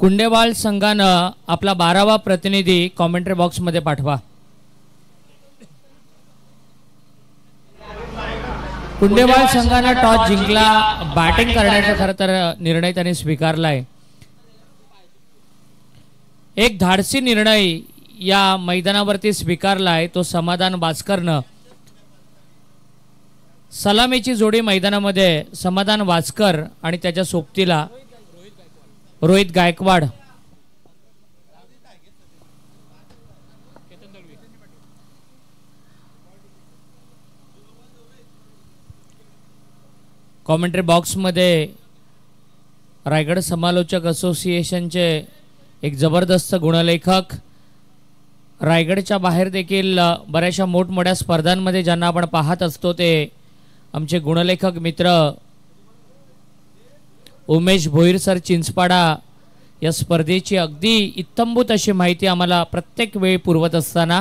कुंडेवाल संघानं आपला 12वा प्रतिनिधी कॉमेंट्री बॉक्स मध्ये पाठवा। कुंडेवाल संघानं टॉस जिंकला, बॅटिंग करण्याचा खरं तर निर्णय त्यांनी स्वीकारलाय। एक धाडसी निर्णय या मैदानावरती स्वीकारलाय तो समाधान वास्करनं। सलामीची जोडी मैदानामध्ये समाधान वास्कर आणि त्याच्या सोबतीला रोहित गायकवाड। कॉमेंट्री बॉक्स मध्ये रायगड समालोचक असोसिएशनचे एक जबरदस्त गुणलेखक, रायगडच्या बाहेर देखील बऱ्याचशा मोठमोठ्या स्पर्धांमध्ये ज्यांना आपण पाहत असतो ते आमचे गुणलेखक मित्र उमेश भोईर सर चिंचपाडा या स्पर्धेची अगदी इत्थंभूत अशी माहिती आम्हाला प्रत्येक वेळी पुरवत असताना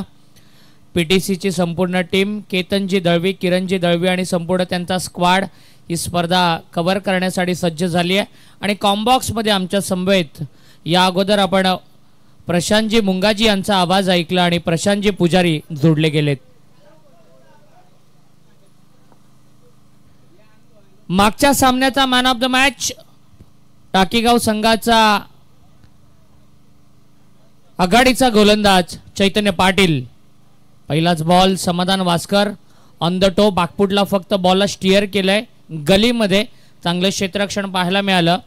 पीटीसीची संपूर्ण टीम, केतनजी दळवी, किरणजी दळवी आणि संपूर्ण त्यांचा स्क्वॉड ही स्पर्धा कव्हर करण्यासाठी सज्ज झाली आहे। आणि कॉम्बॉक्समध्ये आमच्या समवेत या अगोदर आपण प्रशांतजी मुंगाजी यांचा आवाज ऐकला आणि प्रशांतजी पुजारी जोडले गेलेत। मागच्या सामन्याचा मॅन ऑफ द मॅच टाकीगाव संघाचा आघाडीचा गोलंदाज चैतन्य पाटील। पहिलाच बॉल समाधान वास्कर ऑन द टो, बाकपुटला फक्त बॉलला स्टिअर केलंय, गलीमध्ये चांगलं क्षेत्ररक्षण पाहायला मिळालं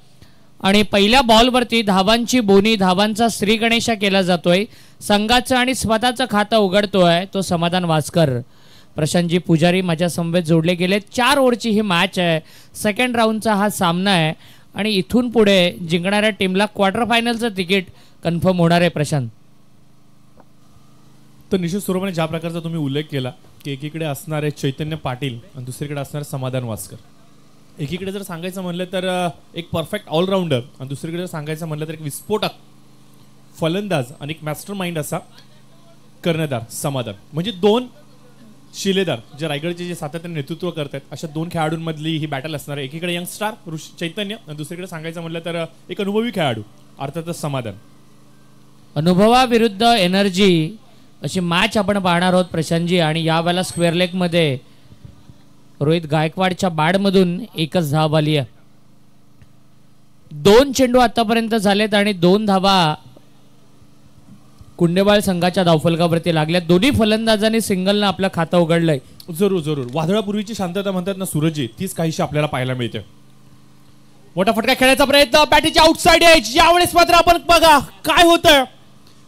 आणि पहिल्या बॉलवरती धावांची बोनी, धावांचा श्री गणेशा केला जातोय। संघाचं आणि स्वतःचं खातं उघडतोय तो समाधान वास्कर। प्रशांतजी पुजारी माझ्या समवेत जोडले गेले। 4 ओव्हरची ही मॅच आहे, सेकंड राऊंडचा हा सामना आहे आणि इथून पुढे जिंकणाऱ्या टीमला क्वार्टर फायनलचं तिकीट कन्फर्म होणार आहे। प्रशांत, तर निश्चित स्वरूपाने ज्या प्रकारचा तुम्ही उल्लेख केला की एकीकडे असणारे चैतन्य पाटील आणि दुसरीकडे असणारे समाधान वास्कर, एकीकडे जर सांगायचं म्हणलं तर एक परफेक्ट ऑलराऊंडर आणि दुसरीकडे जर सांगायचं म्हणलं तर एक विस्फोटक फलंदाज आणि एक मास्टर माइंड असा कर्णधार समाधान, म्हणजे 2 शिलेदार जे रायगडचे जे सातत्याने नेतृत्व करतात अशा 2 खेळाडूंमधली ही बॅटल असणार आहे। एकीकडे यंगस्टार चैतन्य आणि दुसरीकडे सांगायचं म्हणलं तर एक अनुभवी खेळाडू अर्थातच समाधान। अनुभवाविरुद्ध एनर्जी अशी मॅच आपण पाहणार आहोत प्रशांतजी। आणि यावेळेला स्क्वेअर लेग मध्ये रोहित गायकवाडच्या बॅटमधून एकच धाव आली आहे। 2 चेंडू आतापर्यंत झालेत आणि 2 धावा कुंडेवाल संघाच्या धावफलकावरती लागल्या। दोन्ही फलंदाजांनी सिंगलनं आपलं खातं उघडलंय। जरूर वादळापूर्वीची शांतता म्हणतात ना सूरजजी, तीच काहीशी आपल्याला पाहायला मिळते। मोठा फटका खेळायचा प्रयत्न, बॅटीची आउटसाइड एज, यावेळेस मात्र आपण बघा काय होतंय,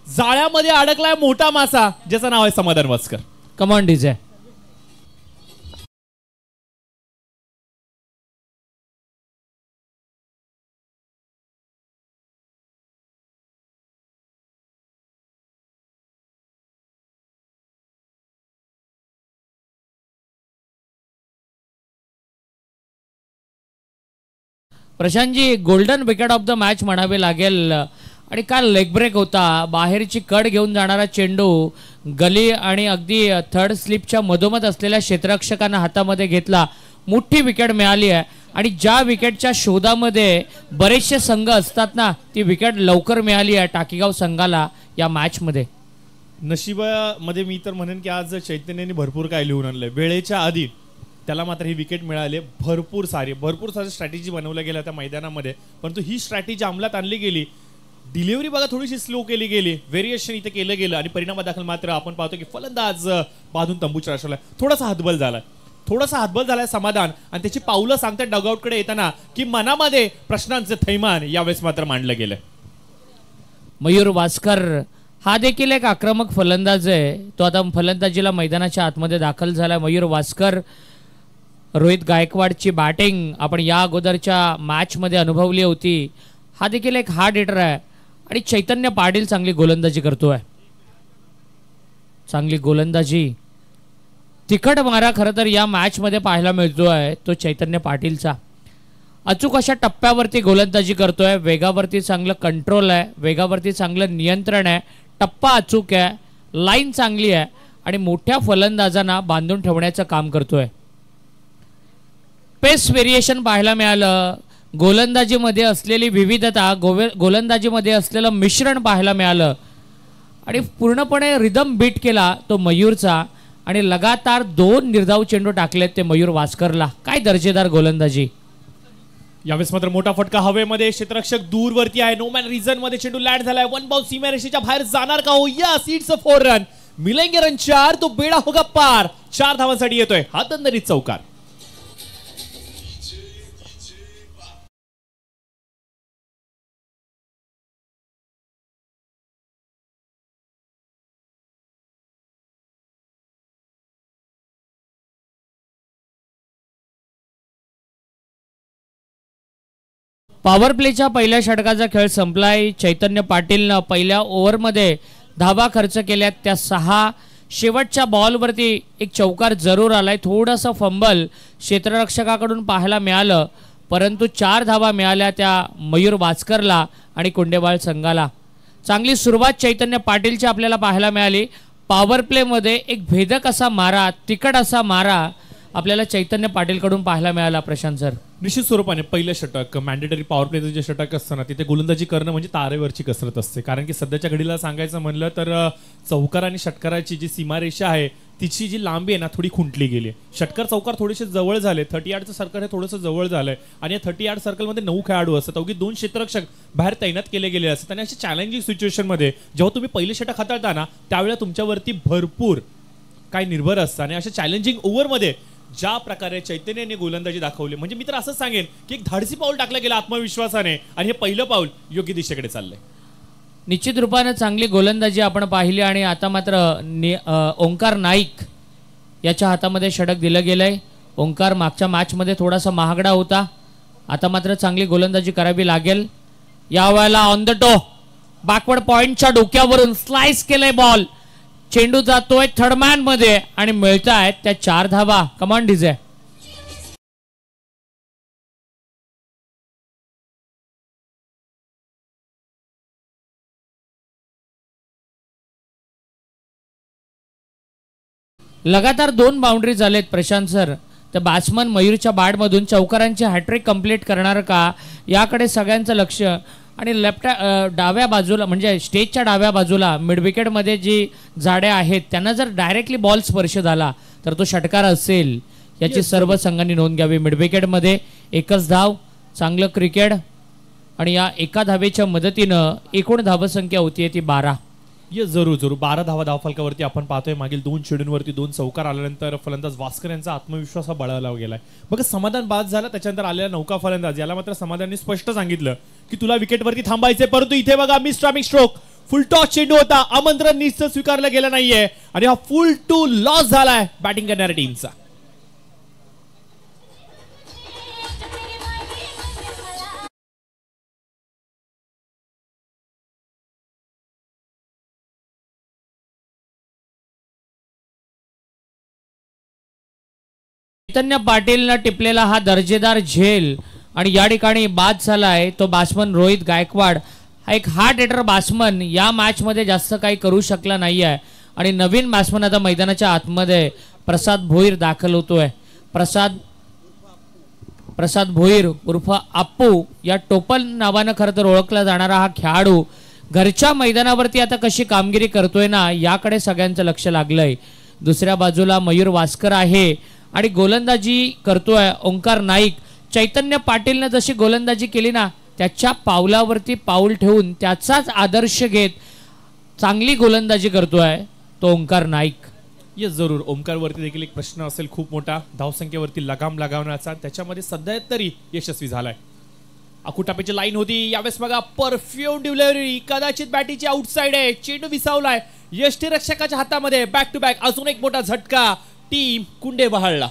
जाळ्यामध्ये अडकलाय मोठा मासा ज्याचं नाव आहे Samadhan Waskar. Command DJ. Prashantji, golden wicket of the match म्हणावे लागेल आणि काल लेग ब्रेक होता, बाहेरची कड घेऊन जाणारा चेंडू गली आणि अगदी थर्ड स्लिपच्या मधोमध असलेल्या क्षेत्ररक्षकांना हातामध्ये घेतला, मोठी विकेट मिळाली आहे। आणि ज्या विकेटच्या शोधामध्ये बरेचसे संघ असतात ना, ती विकेट लवकर मिळाली आहे टाकीगाव संघाला या मॅच मध्ये। नशिबामध्ये मी तर म्हणेन की आज चैतन्याने भरपूर काय लिहून आणलंय। वेळेच्या आधी त्याला मात्र ही विकेट मिळाली, भरपूर सारी स्ट्रॅटेजी बनवल्या गेल्या त्या मैदानामध्ये, परंतु ही स्ट्रॅटेजी अंमलात आणली गेली। डिलिव्हरी बघा थोडीशी स्लो केली गेली, व्हेरिएशन इथे केलं गेलं आणि परिणामादाखल मात्र आपण पाहतो की फलंदाज बांधून तंबूच्या राष्ट्राला थोडासा हातबल झालाय समाधान आणि त्याची पावलं सांगतात डगआउटकडे येताना की मनामध्ये प्रश्नांचं थैमान यावेळेस मात्र मांडलं गेलं। मयूर वास्कर हा देखील एक आक्रमक फलंदाज आहे, तो आता फलंदाजीला मैदानाच्या आतमध्ये दाखल झाला। मयूर वास्कर, रोहित गायकवाडची बॅटिंग आपण या अगोदरच्या मॅच मध्ये अनुभवली होती, हा देखील एक हार्ड हिटर आहे। आणि चैतन्य पाटील चांगली गोलंदाजी करतोय, चांगली गोलंदाजी, तिखट मारा खरं तर या मॅच मध्ये पाहायला मिळतोय तो चैतन्य पाटीलचा। अचूक अशा टप्प्यावरती गोलंदाजी करतोय, वेगावरती चांगलं कंट्रोल आहे, वेगावरती चांगलं नियंत्रण आहे, टप्पा अचूक आहे, लाईन चांगली आहे आणि मोठ्या फलंदाजांना बांधून ठेवण्याचं काम करतोय। पेस व्हेरिएशन पाहायला मिळालं, गोलंदाजीमध्ये असलेली विविधता, गोलंदाजीमध्ये असलेलं मिश्रण पाहायला मिळालं आणि पूर्णपणे रिदम बीट केला तो मयूरचा आणि लगातार 2 निर्धाव चेंडू टाकलेत ते मयूर वास्करला. काय दर्जेदार गोलंदाजी. यावेळेस मात्र मोठा फटका हवेमध्ये, क्षेत्ररक्षक दूरवरती आहे, नो मॅन रिझन मध्ये चेंडू लँड झालाय. 1 बॉल सीमारेषेच्या बाहेर जाणार का हो? Yes, it's a 4 run. मिलेंगे रन 4, तो बेडा होगा पार. 4 धावांसाठी येतोय हा दणदणीत चौकार. पॉवर प्लेच्या पहिल्या षटकाचा खेळ संपलाय. चैतन्य पाटीलनं पहिल्या ओव्हरमध्ये धावा खर्च केल्यात त्या 6. शेवटच्या बॉलवरती एक चौकार जरूर आलाय. थोडंसं फंबल क्षेत्ररक्षकाकडून पाहायला मिळालं, परंतु 4 धावा मिळाल्या त्या मयूर वास्करला आणि कुंडेवाळ संघाला. चांगली सुरुवात चैतन्य पाटीलची आपल्याला पाहायला मिळाली. पॉवर प्लेमध्ये एक भेदक असा मारा, तिखट असा मारा आपल्याला चैतन्य पाटीलकडून पाहायला मिळाला. प्रशांत सर, निश्चित स्वरूपाने पहिलं षटक मॅन्डेटरी पॉवर प्लेचं जे षटक असतं ना, तिथे गोलंदाजी करणं म्हणजे तारेवरची कसरत असते. कारण की सध्याच्या घडीला सांगायचं म्हणलं तर चौकार आणि षटकाराची जी सीमारेषा आहे तिची जी लांबी आहे ना थोडी खुंटली गेली. षटकार चौकार थोडेसे जवळ झाले, 30 यार्डचं सर्कल हे थोडंसं जवळ झालंय आणि या 30 यार्ड सर्कलमध्ये 9 खेळाडू असतात, अवघी 2 क्षेत्ररक्षक बाहेर तैनात केले गेले असतात. आणि अशा चॅलेंजिंग सिच्युएशनमध्ये जेव्हा तुम्ही पहिलं षटक हाताळता ना त्यावेळेला तुमच्यावरती भरपूर काय निर्भर असतं. आणि अशा चॅलेंजिंग ओव्हरमध्ये ज्या प्रकारे चैतन्याने गोलंदाजी दाखवली, म्हणजे मी तर असं सांगेन की एक धाडसी पाऊल टाकलं गेलं आत्मविश्वासाने आणि हे पहिलं पाऊल योग्य दिशेकडे चाललंय. निश्चित रूपानं चांगली गोलंदाजी आपण पाहिली आणि आता मात्र ओंकार नाईक याच्या हातामध्ये षटक दिलं गेलंय. ओंकार मागच्या मॅचमध्ये थोडासा महागडा होता, आता मात्र चांगली गोलंदाजी करावी लागेल. यावेळेला ऑन द टो बॅकवर्ड पॉइंटच्या डोक्यावरून स्लाइस केलंय बॉल. चेंडू जातोय थर्डमॅन मध्ये आणि मिळतायत त्या 4 धावा. Command DJ. लगातार 2 बाउंड्री झालेत प्रशांत सर. तर बॅट्समन मयूरच्या बॅटमधून चौकारांची हॅट्रिक कंप्लीट करणार का याकडे सगळ्यांचं लक्ष. आणि डाव्या बाजूला म्हणजे स्टेजच्या डाव्या बाजूला मिड विकेटमध्ये जी झाडे आहेत त्यांना जर डायरेक्टली बॉल स्पर्श झाला तर तो षटकार असेल, याची सर्व संघांनी नोंद घ्यावी. मिड विकेटमध्ये 1च धाव, चांगलं क्रिकेट आणि या एका धावेच्या मदतीनं एकूण धावसंख्या होतीये ती 12. ये जरूर 12 धावा धावफलकावरती आपण पाहतोय. मागील 2 चेंडूंवरती 2 चौकार आल्यानंतर फलंदाज वास्कर यांचा आत्मविश्वास हा बळावला गेलाय. बघा, समाधान बाद झाला, त्याच्यानंतर आलेला नौका फलंदाज याला मात्र समाधानने स्पष्ट सांगितलं की तुला विकेटवरती थांबायचंय. परंतु इथे बघा मिस्ट्रॉमिक स्ट्रोक, फुल टॉस चेंडू होता, आमंत्रण निश्चित स्वीकारलं गेलं नाहीये आणि हा फुल टू लॉस झालाय बॅटिंग करणाऱ्या टीमचा. चैतन्य पाटीलनं टिपलेला हा दर्जेदार झेल आणि या ठिकाणी बाद झालाय तो बॅट्समन रोहित गायकवाड. हा एक हार्ड हिटर बॅट्समन या मॅचमध्ये जास्त काही करू शकला नाही आहे आणि नवीन बॅट्समन आता मैदानाच्या आतमध्ये प्रसाद भोईर दाखल होतोय. प्रसाद भोईर उर्फ आप्पू या टोपल नावानं खरं तर ओळखला जाणारा हा खेळाडू घरच्या मैदानावरती आता कशी कामगिरी करतोय ना याकडे सगळ्यांचं लक्ष लागलंय. दुसऱ्या बाजूला मयूर वास्कर आहे आणि गोलंदाजी करतोय ओंकार नाईक. चैतन्य पाटीलने जशी गोलंदाजी केली ना त्याच्या पावलावरती पाऊल ठेवून त्याचाच आदर्श घेत चांगली गोलंदाजी करतोय तो ओंकार नाईक. येस जरूर, ओंकारवरती देखील एक प्रश्न असेल खूप मोठा धावसंख्येवरती लगाम लगावण्याचा, त्याच्यामध्ये सध्या तरी यशस्वी झालाय. अकुटापेची लाईन होती, यावेळेस बघा परफ्यूम डिलिव्हरी, कदाचित बॅटीची आउटसाइड आहे, चेंडू विसावलाय यष्टीरक्षकाच्या हातामध्ये. बॅक टू बॅक अजून एक मोठा झटका टीम कुंडेबहाळला.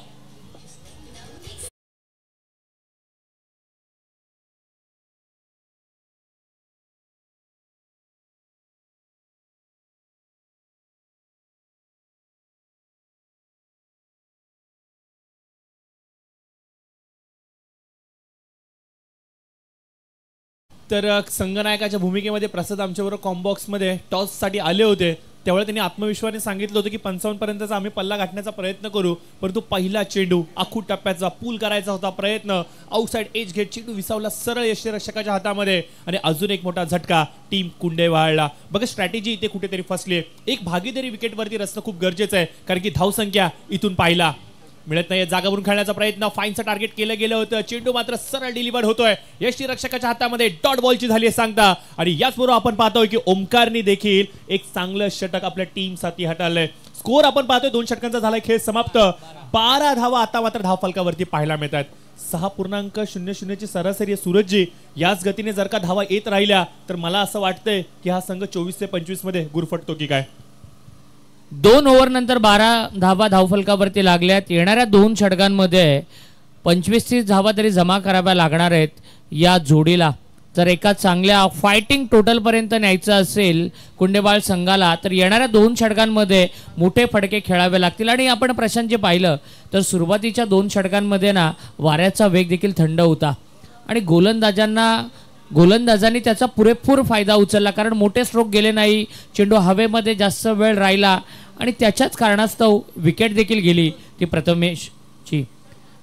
तर संघनायकाच्या भूमिकेमध्ये प्रसाद आमच्याबरोबर कॉम्बॉक्स मध्ये टॉस साठी आले होते. त्यावेळेला त्यांनी आत्मविश्वासाने सांगितलं होतं की 55 पर्यंतचा आम्ही पल्ला गाठण्याचा प्रयत्न करू, परंतु पहिला चेंडू आखूड टप्प्याचा पूल करायचा होता प्रयत्न, आउटसाइड एज घेत चेंडू विसावला सरळ यष्टीरक्षकाच्या हातामध्ये आणि अजून एक मोठा झटका टीम कुंडेवाळला. बघा स्ट्रॅटेजी इथे कुठेतरी फसली आहे. एक भागीदारी विकेटवरती रचणं खूप गरजेचं आहे, कारण की धावसंख्या इथून पाहिला मिळत नाही. जागावरून खेळण्याचा प्रयत्न, फाईनचं टार्गेट केलं गेलं होतं, चेंडू मात्र सरळ डिलिव्हर होतोय यष्टीरक्षकाच्या हातामध्ये, डॉट बॉलची झाली सांगता. आणि याचबरोबर आपण पाहतोय की ओमकारनी देखील एक चांगलं षटक आपल्या टीम साठी हाताळलंय. स्कोर आपण पाहतोय 2 षटकांचा झालाय खेळ समाप्त. 12 धावा आता मात्र धावफलकावरती पाहायला मिळतात. 6.00 ची सरासरी सूरजजी, याच गतीने जर का धावा येत राहिल्या तर मला असं वाटतंय की हा संघ 24 ते 25 मध्ये गुरफटतो की काय. 2 ओव्हर नंतर 12 धावा धावफलकावरती लागल्यात. येणाऱ्या 2 षटकांमध्ये 25-30 धावा तरी जमा कराव्या लागणार आहेत या जोडीला. जर एका चांगल्या फायटिंग टोटल पर्यंत न्यायचं असेल कुंडेबाळ संघाला तर येणाऱ्या 2 षटकांमध्ये मोठे फटके खेळावे लागतील. आणि आपण प्रशांतचे पाहिलं तर सुरुवातीच्या 2 षटकांमध्ये ना वाऱ्याचा वेग देखील थंड होता आणि गोलंदाजांनी त्याचा पुरेपूर फायदा उचलला, कारण मोठे स्ट्रोक गेले नाही, चेंडू हवेमध्ये जास्त वेळ राहिला आणि त्याच्याच कारणास्तव विकेट देखील गेली ती प्रथमेशची.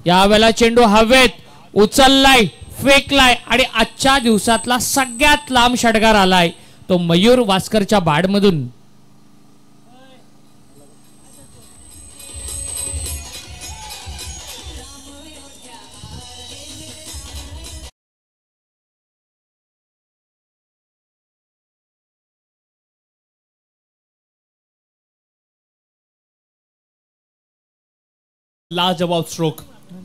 यावेळेला चेंडू हवेत उचललाय, फेकलाय आणि आजच्या दिवसातला सगळ्यात लांब षटकार आलाय तो मयूर वास्करच्या बाडमधून. लाजवाब स्ट्रोक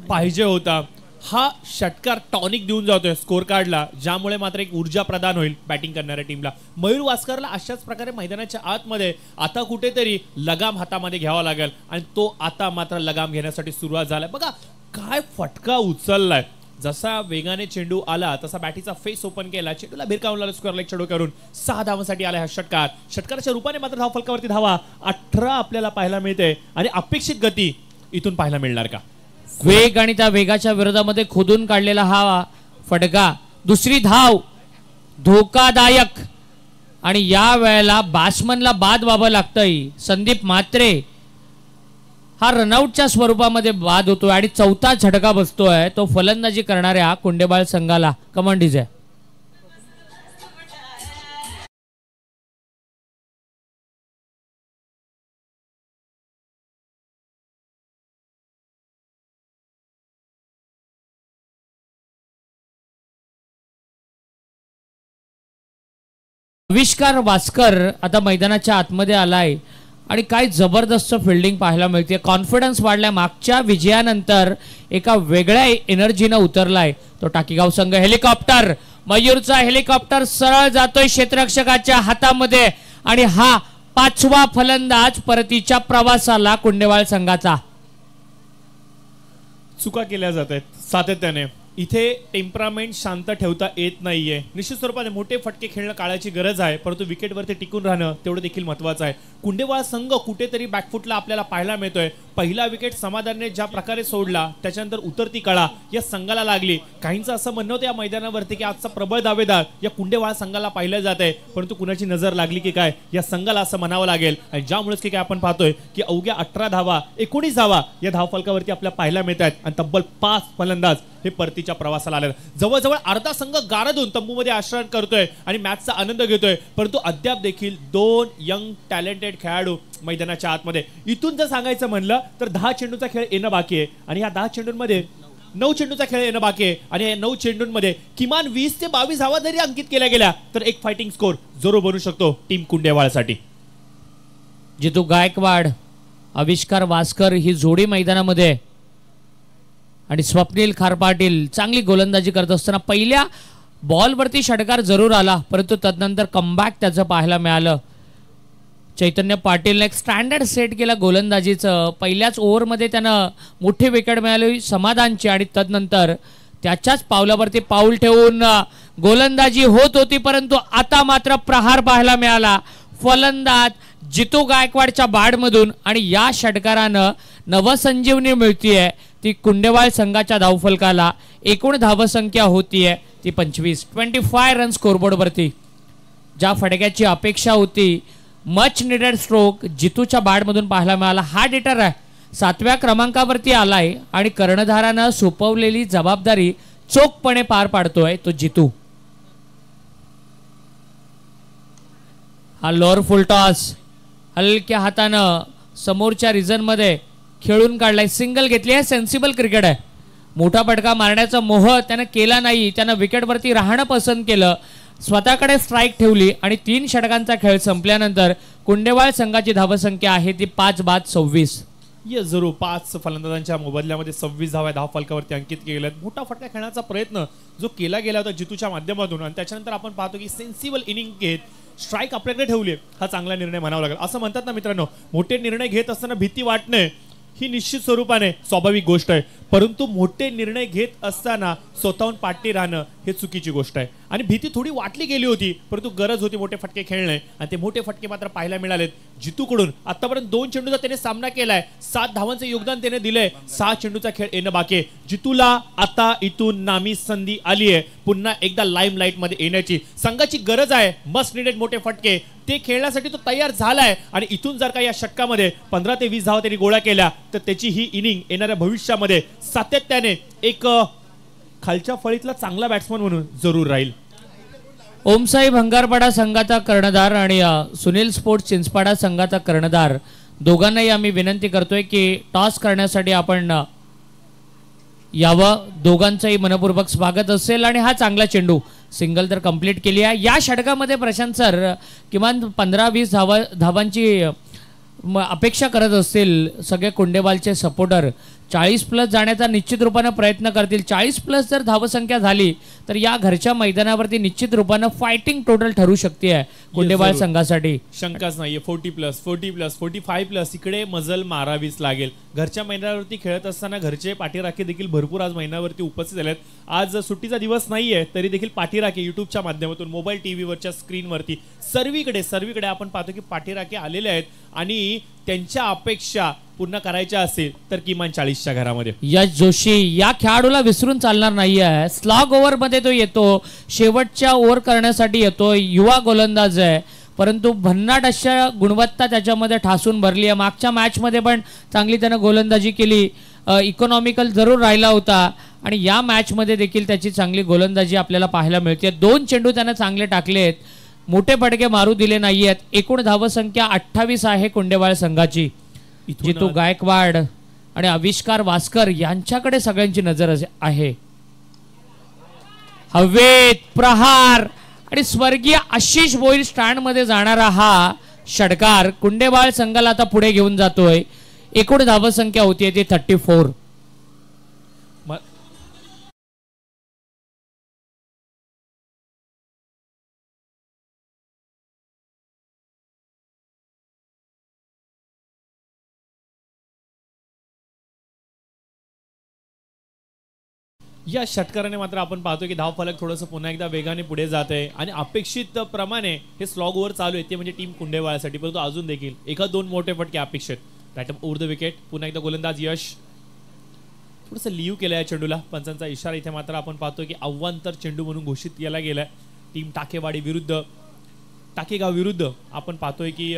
पाहिजे होता. हा षटकार टॉनिक देऊन जातोय स्कोर कार्डला, ज्यामुळे मात्र एक ऊर्जा प्रदान होईल बॅटिंग करणाऱ्या टीमला. मयूर वास्करला अशाच प्रकारे मैदानाच्या आतमध्ये आता कुठेतरी लगाम हातामध्ये घ्यावा लागेल आणि तो आता मात्र लगाम घेण्यासाठी सुरुवात झालाय. बघा काय फटका उचललाय, जसा वेगाने चेंडू आला तसा बॅटीचा फेस ओपन केला, चेंडूला भिरकावून स्क्वेअर लेग चेंडू करून 6 धावांसाठी आला हा षटकार. षटकाराच्या रूपाने मात्र धावफलकावरती धावा 18 आपल्याला पाहायला मिळते आणि अपेक्षित गती इथून पाहायला मिळणार का. वेग आणि त्या वेगाच्या विरोधामध्ये खोदून काढलेला हा फटका, दुसरी धाव धोकादायक आणि या वेळेला बॅट्समनला बाद व्हावं लागतंय. संदीप म्हात्रे हा रनआउटच्या स्वरूपामध्ये बाद होतोय आणि 4था झटका बसतोय तो फलंदाजी करणाऱ्या कुंडेबाळ संघाला. कमांडीज आहे आविष्कार वास्कर आता मैदानाच्या आतमध्ये आलाय आणि काय जबरदस्त फिल्डिंग पाहायला मिळते. कॉन्फिडन्स वाढलाय, मागच्या विजयानंतर एका वेगळ्या एनर्जीनं उतरलाय तो टाकीगाव संघ. हेलिकॉप्टर, मयूरचा हेलिकॉप्टर सरळ जातोय क्षेत्ररक्षकाच्या हातामध्ये आणि हा 5वा फलंदाज परतीच्या प्रवासाला कुंडेवाळ संघाचा. चुका केल्या जात आहेत सातत्याने. इथे टेम्परामेंट शांत ठेवता येत नाहीये. निश्चित स्वरूपाने मोठे फटके खेळणं काळाची गरज आहे, परंतु विकेटवरती टिकून राहणं तेवढं देखील महत्त्वाचं आहे. कुंडेवाळ संघ कुठेतरी बॅकफुटला आपल्याला पाहायला मिळतोय. पहिला विकेट समाधानने ज्या प्रकारे सोडला त्याच्यानंतर उतरती कळा या संघाला लागली. काहींचं असं म्हणणं होतं या मैदानावरती की आजचा प्रबळ दावेदार या कुंडेवाळ संघाला पाहिलं जात आहे, परंतु कुणाची नजर लागली की काय या संघाला असं म्हणावं लागेल. आणि ज्यामुळेच की काय आपण पाहतोय की अवघ्या 18 धावा 19 धावा या धावफलकावरती आपल्याला पाहायला मिळत आहेत आणि तब्बल 5 फलंदाज हे परतीच्या प्रवासाला आले. जवळजवळ अर्धा संघ गारदून तंबूमध्ये आश्रय करतोय आणि मॅचचा आनंद घेतोय, परंतु अद्याप देखील 2 यंग टॅलेंटेड खेळाडू मैदानाच्या आतमध्ये. इथून जर सांगायचं म्हणलं तर 10 चेंडूचा खेळ येणं बाकी आहे आणि या 10 चेंडूंमध्ये 9 चेंडूचा खेळ येणं बाकी आहे आणि या 9 चेंडूंमध्ये किमान 20 ते 22 धावा जरी अंकित केल्या गेल्या तर एक फायटिंग स्कोर जरूर बनू शकतो टीम कुंडेवाळसाठी. जितू गायकवाड, आविष्कार वास्कर ही जोडी मैदानामध्ये आणि स्वप्नील खारपाटील चांगली गोलंदाजी करत असताना पहिल्या बॉलवरती षटकार जरूर आला, परंतु तदनंतर कमबॅक त्याचं पाहायला मिळालं. चैतन्य पाटीलने एक स्टँडर्ड सेट केला गोलंदाजीचं. पहिल्याच ओव्हरमध्ये त्यानं मोठी विकेट मिळाली समाधानची आणि तदनंतर त्याच्याच पावलावरती पाऊल ठेवून गोलंदाजी होत होती, परंतु आता मात्र प्रहार पाहायला मिळाला फलंदाज जितू गायकवाडच्या बाडमधून आणि या षटकारानं नवसंजीवनी मिळतीये ती कुंडेवाळ संघाच्या धावफलकाला. एकूण धावसंख्या होतीये ती 25 रन स्कोरबोर्डवरती. ज्या फटक्याची अपेक्षा होती मच निडेड स्ट्रोक जितूच्या बॅटमधून पाहायला मिळाला. हा डेटर आहे 7व्या क्रमांकावरती आलाय आणि कर्णधारानं सोपवलेली जबाबदारी चोखपणे पार पाडतोय तो जितू. हा लोअर फुल टॉस हलक्या हातानं समोरच्या रिजन मध्ये खेळून काढलाय. सिंगल घेतली आहे. सेन्सिबल क्रिकेट आहे. मोठा फटका मारण्याचा मोह त्यानं केला नाही. त्यानं विकेटवरती राहणं पसंत केलं. स्वतःकडे स्ट्राईक ठेवली आणि 3 षटकांचा खेळ संपल्यानंतर कुंडेवाळ संघाची धावसंख्या आहे ती 5-26. येस जरूर 5 फलंदाजांच्या मोबदल्यामध्ये 26 धावा धाव फलकावरती अंकित केल्या. मोठा फटका खेळण्याचा प्रयत्न जो केला गेला होता जितूच्या माध्यमातून आणि त्याच्यानंतर आपण पाहतो की सेन्सिबल इनिंग घेत स्ट्राईक आपल्याकडे ठेवली. हा चांगला निर्णय म्हणावा लागेल. असं म्हणतात ना मित्रांनो, मोठे निर्णय घेत असताना भीती वाटणे ही निश्चित स्वरूपाने स्वाभाविक गोष्ट आहे, परंतु मोठे निर्णय घेत असताना स्वतःहून पाठी राहणं हे चुकीची गोष्ट आहे. आणि भीती थोडी वाटली गेली होती, परंतु गरज होती मोठे फटके खेळणे आणि ते मोठे फटके मात्र पाहायला मिळालेत जितूकडून. आतापर्यंत 2 चेंडूचा त्याने सामना केलाय. 7 धावांचं योगदान त्याने दिलंय. 6 चेंडूचा खेळ येणं बाकी आहे. जितूला आता इथून नामी संधी आली आहे पुन्हा एकदा लाईमलाईट मध्ये येण्याची. संघाची गरज आहे. मस्ट निडेड मोठे फटके ते खेळण्यासाठी तो तयार झालाय आणि इथून जर का या षटकामध्ये 15 ते 20 धावा त्यांनी गोळा केल्या तर त्याची ही इनिंग येणाऱ्या भविष्यामध्ये सातत्याने एक खालच्या फळीतला चांगला बॅट्समन म्हणून जरूर राहील. ओमसाई भंगारपाडा संघाचा कर्णधार आणि सुनील स्पोर्ट्स चिंचपाडा संघाचा कर्णधार दोघांनाही आम्ही विनंती करतोय की टॉस करण्यासाठी आपण यावं. दोघांचंही मनपूर्वक स्वागत असेल. आणि हा चांगला चेंडू सिंगल तर कंप्लीट केली आहे. या षटकामध्ये प्रशांत सर किमान 15-20 धावांची अपेक्षा करत असतील सगळे कुंडेवालचे सपोर्टर. 40+ जाण्याचा निश्चित रूपाने प्रयत्न करतील. 40+ जर धावसंख्या झाली तर या घरच्या मैदानावरती निश्चित रूपाने फायटिंग टोटल ठरू शकते कुंडेवाल संघासाठी. शंकाच नाहीये. 40+, 40+, 45+ इकडे मजल मारावीच लागेल. घरच्या मैदानावरती खेळत असताना घरचे पाठीराखे देखील भरपूर आज मैदानावरती उपस्थित झालेत. आज सुट्टीचा दिवस नाहीये तरी देखील पाठीराखे युट्यूबच्या माध्यमातून मोबाईल टीव्हीवरच्या स्क्रीनवरती सर्वीकडे आपण पाहतो की पाठीराखे आलेले आहेत आणि त्यांच्या अपेक्षा पूर्ण करायच्या असेल तर किमान 40च्या घरामध्ये. यश जोशी या खेळाडूला विसरून चालणार नाहीये. स्लॉग ओव्हर मध्ये तो येतो. शेवटच्या ओव्हर करण्यासाठी येतो. युवा गोलंदाज आहे परंतु भन्नाट अशा गुणवत्ता त्याच्यामध्ये ठासून भरली आहे. मागच्या मॅच मध्ये पण चांगली त्यानं गोलंदाजी केली. इकॉनॉमिकल जरूर राहिला होता आणि या मॅच मध्ये देखील त्याची चांगली गोलंदाजी आपल्याला पाहायला मिळते. 2 चेंडू त्यानं चांगले टाकलेत. मोठे फटके मारू दिले नाहीयेत. एकूण धावसंख्या 28 आहे कुंडेवाळ संघाची. जितू गायकवाड आणि आविष्कार वास्कर यांच्याकडे सगळ्यांची नजर आहे. हवेत प्रहार आणि स्वर्गीय आशिष भोईर स्टँड मध्ये जाणारा हा षटकार कुंडेवाळ संघाला आता पुढे घेऊन जातोय. एकूण धावसंख्या होती ती 34. या षटकाराने मात्र आपण पाहतो की धावफलक थोडंसं पुन्हा एकदा वेगाने पुढे जात आहे आणि अपेक्षित प्रमाणे हे स्लॉग ओव्हर चालू आहे ते म्हणजे टीम कुंडेवाळ्यासाठी, परंतु अजून देखील 1-2 मोठे फटके अपेक्षित. बॅटअप ओव्हर द विकेट. पुन्हा एकदा गोलंदाज यश थोडंसं लीव केलं या चेंडूला. पंचांचा इशारा इथे मात्र आपण पाहतो की आव्हांतर चेंडू म्हणून घोषित केला गेलाय. टीम टाकेगाव विरुद्ध आपण पाहतोय की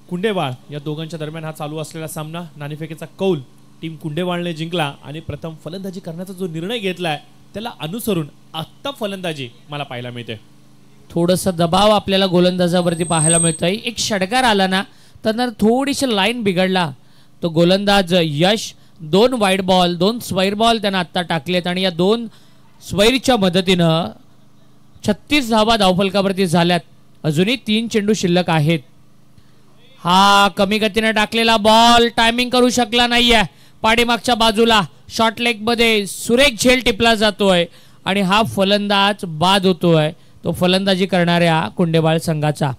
कुंडेवाळ या दोघांच्या दरम्यान हा चालू असलेला सामना. नाणेफेकीचा कौल टीम कुंडेवाळने जिंकला आणि प्रथम फलंदाजी करण्याचा जो निर्णय घेतलाय त्याला अनुसरून आत्ता फलंदाजी मला पाहायला मिळते. थोडंसं दबाव आपल्याला गोलंदाजावरती पाहायला मिळतोय. एक षटकार आला ना तर थोडीशी लाईन बिघडला. तो गोलंदाज यश 2 वाईड बॉल 2 स्क्वेअर बॉल त्यानं आत्ता टाकलेत आणि या 2 स्क्वेअरच्या मदतीनं 36 धावा धावफलकावरती झाल्यात. अजूनही 3 चेंडू शिल्लक आहेत. हा कमी गतीने टाकलेला बॉल टायमिंग करू शकला नाहीये. पाठीमागच्या बाजूला शॉर्ट लेग मध्ये सुरेख झेल टिपला जातोय आणि हा फलंदाज बाद होतोय तो फलंदाजी करणाऱ्या कुंडेवाळ संघाचा.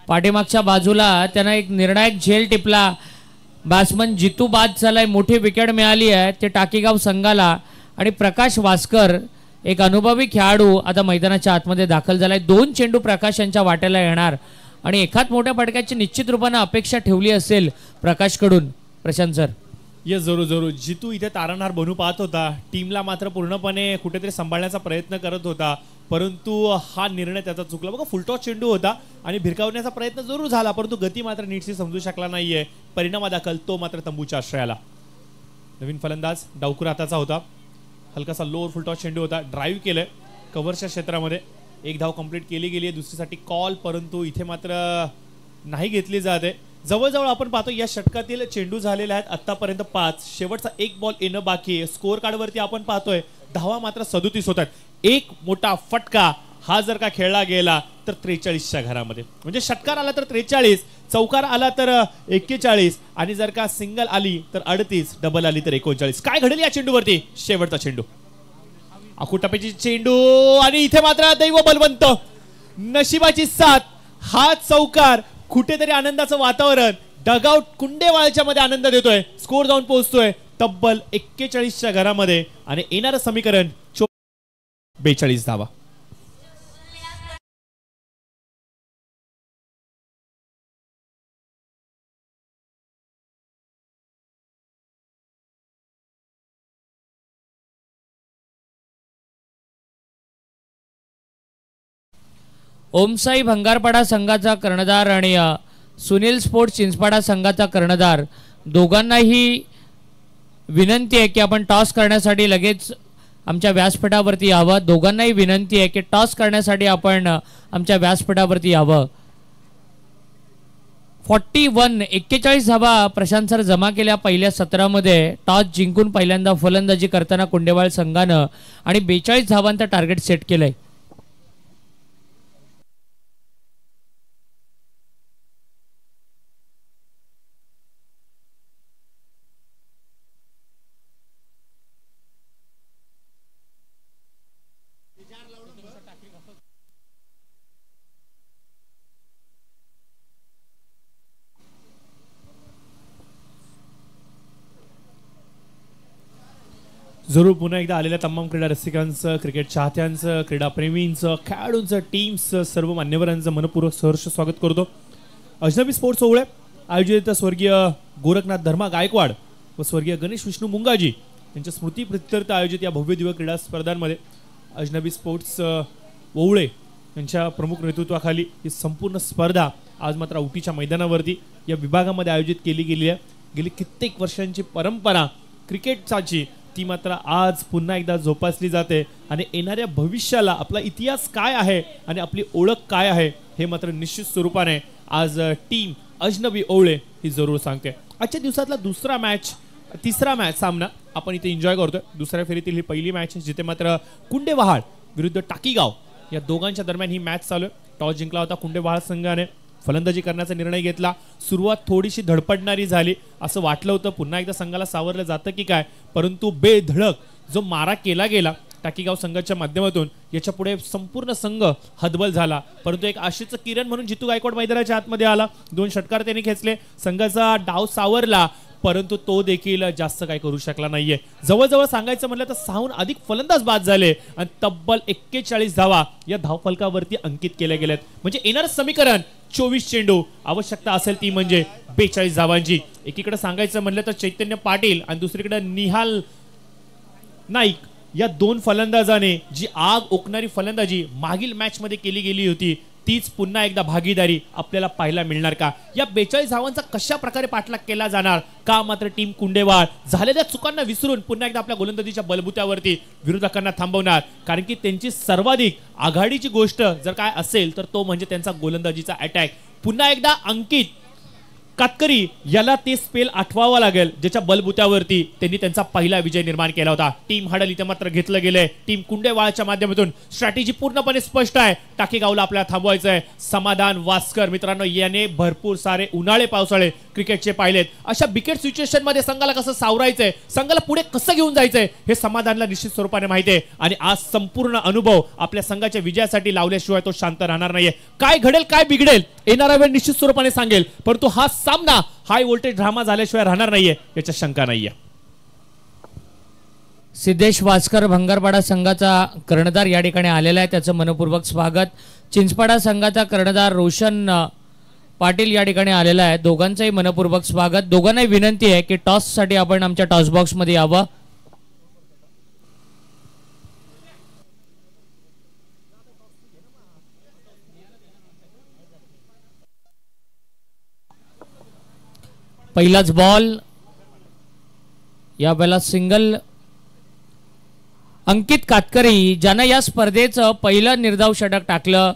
पाठीमागच्या बाजूला त्यानं एक निर्णायक झेल टिपला. बॅट्समन जितू बाद झालाय, मोठी विकेट मिळाली आहे ते टाकीगाव संघाला. आणि प्रकाश वास्कर एक अनुभवी खेळाडू आता मैदानाच्या आतमध्ये दाखल झालाय. 2 चेंडू प्रकाश यांच्या वाट्याला येणार आणि एखाद मोठ्या फटक्याची निश्चित रूपाने अपेक्षा ठेवली असेल प्रकाशकडून. प्रशांत सर. येस, जरूर जितू इथे तारणहार बनू पाहत होता. टीमला मात्र पूर्णपणे कुठेतरी सांभाळण्याचा प्रयत्न करत होता, परंतु हा निर्णय त्याचा चुकला. बघा, फुलटॉस चेंडू होता आणि भिरकावण्याचा प्रयत्न जरूर झाला, परंतु गती मात्र नीटशी समजू शकला नाहीये. परिणामादाखल तो मात्र तंबूच्या आश्रयाला. नवीन फलंदाज डावकुर हाताचा होता. हलकासा लोअर फुलटॉस चेंडू होता. ड्राईव्ह केलंय कव्हरच्या क्षेत्रामध्ये. 1 धाव कंप्लीट केली गेली आहे, दुसरीसाठी कॉल, परंतु इथे मात्र नाही घेतली जाते. जवळजवळ आपण पाहतो या षटकातील चेंडू झालेले आहेत आतापर्यंत 5. शेवटचा 1 बॉल येणं बाकी आहे. स्कोअर कार्डवरती आपण पाहतोय धावा मात्र 37 होत आहेत. एक मोठा फटका हा जर का खेळला गेला तर 43च्या घरामध्ये, म्हणजे षटकार आला तर 43, चौकार आला तर 41 आणि जर का सिंगल आली तर 38, डबल आली तर 39. काय घडेल या चेंडूवरती? शेवटचा चेंडू, आखुटापेची चेंडू आणि इथे मात्र दैव बलवंत, नशिबाची साथ. हा चौकार कुठेतरी आनंदाचं वातावरण डगआउट कुंडेवाळच्या मध्ये आनंद देतोय. स्कोर जाऊन पोहोचतोय तब्बल 41च्या घरामध्ये आणि येणारं समीकरण 42 धावा. ओमसाई भंगारपाडा संघाचा कर्णधार आणि सुनील स्पोर्ट्स चिंचपाडा संघाचा कर्णधार दोघांनाही विनंती आहे की आपण टॉस करण्यासाठी लगेच आमच्या व्यासपीठावरती यावं. दोघांनाही विनंती आहे की टॉस करण्यासाठी आपण आमच्या व्यासपीठावरती यावं. 41 धावा प्रशांत सर जमा केल्या पहिल्या सत्रामध्ये. टॉस जिंकून पहिल्यांदा फलंदाजी करताना कुंडेवाळ संघानं आणि 42 धावांचं टार्गेट सेट केलंय. जरूर पुन्हा एकदा आलेल्या तमाम क्रीडा रसिकांचं, क्रिकेट चाहत्यांचं, क्रीडाप्रेमींचं, खेळाडूंचं, टीम्सचं, सर्व मान्यवरांचं मनपूर्वक सहर्ष स्वागत करतो. अजनबी स्पोर्ट्स सोहळे आयोजित स्वर्गीय गोरखनाथ धर्मा गायकवाड व स्वर्गीय गणेश विष्णू मुंगाजी यांच्या स्मृती प्रित्यर्थ आयोजित या भव्य दिव्य क्रीडा स्पर्धांमध्ये अजनबी स्पोर्ट्स ओवळे यांच्या प्रमुख नेतृत्वाखाली ही संपूर्ण स्पर्धा आज मात्र औटीच्या मैदानावरती या विभागामध्ये आयोजित केली गेली आहे. गेली कित्येक वर्षांची परंपरा क्रिकेटची ती मात्र आज पुन्हा एकदा जोपासली जाते आणि येणाऱ्या भविष्याला आपला इतिहास काय आहे आणि आपली ओळख काय आहे हे मात्र निश्चित स्वरूपाने आज टीम अजनबी ओवळे ही जरूर सांगते. आजच्या दिवसातला तिसरा मॅच सामना आपण इथे एन्जॉय करतोय. दुसऱ्या फेरीतील ही पहिली मॅच जिथे मात्र कुंडेवहाळ विरुद्ध टाकीगाव या दोघांच्या दरम्यान ही मॅच चालू आहे. टॉस जिंकला होता कुंडेवहाळ संघाने, फलंदाजी करण्याचा निर्णय घेतला. सुरुवात थोडीशी धडपडणारी झाली असं वाटलं होतं, पुन्हा एकदा संघाला सावरलं जातं की काय, परंतु बेधडक जो मारा केला गेला टाकीगाव संघाच्या माध्यमातून याच्या पुढे संपूर्ण संघ हतबल झाला. परंतु एक आशेचं किरण म्हणून जितू गायकवाड मैदानाच्या आतमध्ये आला. 2 षटकार त्याने खेचले, संघाचा डाव सावरला, परंतु तो देखील जास्त काही करू शकला नाहीये. जवळजवळ सांगायचं म्हटलं तर 6हून अधिक फलंदाज बाद झाले आणि तब्बल 41 धावा या धावफलकावरती अंकित केल्या गेल्यात. म्हणजे येणारं समीकरण 24 चेंडू, आवश्यकता असेल ती म्हणजे 42 धावांची. एकीकडे सांगायचं म्हटलं तर चैतन्य पाटील आणि दुसरीकडे निहाल नाईक या 2 फलंदाजाने जी आग ओकणारी फलंदाजी मागील मॅच मध्ये केली गेली होती तीच पुन्हा एकदा भागीदारी आपल्याला पाहायला मिळणार का? या 42 धावांचा कशा प्रकारे पाठलाग केला जाणार का? मात्र टीम कुंडेवाळ झालेल्या चुकांना विसरून पुन्हा एकदा आपल्या गोलंदाजीच्या बलबुत्यावरती विरोधकांना थांबवणार, कारण की त्यांची सर्वाधिक आघाडीची गोष्ट जर काय असेल तर तो म्हणजे त्यांचा गोलंदाजीचा अटॅक. पुन्हा एकदा अंकित कातकरी याला ते स्पेल आठवावा लागेल ज्याच्या बलबुत्यावरती त्यांनी त्यांचा पहिला विजय निर्माण केला होता. टीम हडल इथे मात्र घेतलं गेलंय. टीम कुंडेवाळच्या माध्यमातून स्ट्रॅटेजी पूर्णपणे स्पष्ट आहे. टाकीगावला आपल्याला थांबवायचं आहे. समाधान वास्कर मित्रांनो याने भरपूर सारे उन्हाळे पावसाळे क्रिकेटचे पाहिलेत. अशा बिकेट सिच्युएशन मध्ये संघाला कसं सावरायचंय, संघाला पुढे कसं घेऊन जायचंय हे समाधानला निश्चित स्वरूपाने माहिती आहे आणि आज संपूर्ण अनुभव आपल्या संघाच्या विजयासाठी लावल्याशिवाय तो शांत राहणार नाहीये. काय घडेल काय बिघडेल येणारा वेळ निश्चित स्वरूपाने सांगेल, परंतु हा सामना हाय व्होल्टेज ड्रामा झाल्याशिवाय राहणार नाहीये याच्या शंका नाहीये. सिद्धेश वास्कर भंगारपाडा संघाचा कर्णधार या ठिकाणी आलेला आहे, त्याचं मनपूर्वक स्वागत. चिंचपाडा संघाचा कर्णधार रोशन पाटील या ठिकाणी आलेला आहे, दोघांचंही मनपूर्वक स्वागत. दोघांनाही विनंती आहे की टॉससाठी आपण आमच्या टॉस बॉक्समध्ये यावं. पहिलाच बॉल, यावेळेला सिंगल. अंकित कातकरी ज्यानं या स्पर्धेचं पहिलं निर्धाव षटक टाकलं,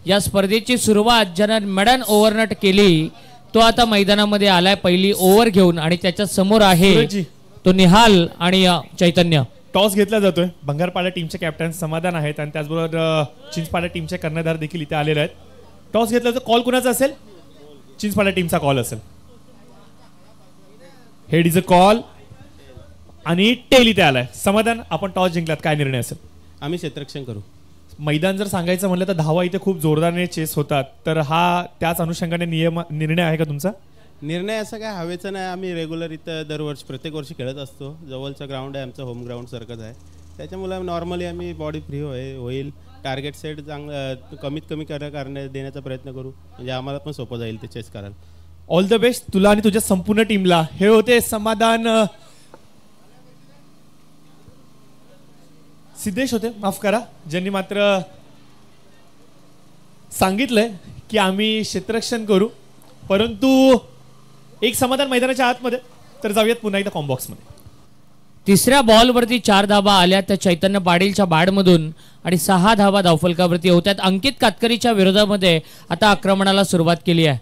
या स्पर्धेची सुरुवात ज्यानं मॅडन ओव्हरनट केली, तो आता मैदानामध्ये आलाय पहिली ओव्हर घेऊन आणि त्याच्या समोर आहे तो निहाल आणि चैतन्य. टॉस घेतला जातोय. भंगारपाडा टीमचे कॅप्टन समाधान आहेत आणि त्याचबरोबर चिंचपाडा टीमचे कर्णधार देखील इथे आलेले आहेत. टॉस घेतला तर कॉल कुणाचा असेल? चिंचपाडा टीमचा कॉल असेल. हेड इज अ कॉल आणि टेल इथे आलाय. समाधान, आपण टॉस जिंकलात, काय निर्णय असेल? आम्ही क्षेत्ररक्षण करू. मैदान जर सांगायचं म्हणलं तर धावा इथे खूप जोरदारने चेस होतात, तर हा त्याच अनुषंगाने निर्णय आहे का तुमचा? निर्णय असं काय हवेचं नाही. आम्ही रेग्युलर इथं दरवर्षी प्रत्येक वर्षी खेळत असतो. जवळचं ग्राउंड आहे, आमचं होम ग्राउंड सारखंच आहे, त्याच्यामुळे नॉर्मली आम्ही बॉडी फ्री होईल. टार्गेट सेट चांगलं कमीत कमी देण्याचा प्रयत्न करू, म्हणजे आम्हाला पण सोपं जाईल ते चेस करायला. ऑल द बेस्ट तुला आणि तुझ्या संपूर्ण टीमला. हे होते समाधान, सिद्धेश होते, माफ करा, ज्यांनी मात्र सांगितलंय की आम्ही क्षेत्ररक्षण करू. परंतु एक समाधान मैदानाच्या आतमध्ये. तर जाऊयात पुन्हा एकदा कॉम्बॉक्स मध्ये. तिसऱ्या बॉलवरती 4 धावा आल्या त्या चैतन्य पाटीलच्या बॅटमधून आणि 6 धावा धावफलकावरती होत्यात. अंकित कातकरीच्या विरोधामध्ये आता आक्रमणाला सुरुवात केली आहे.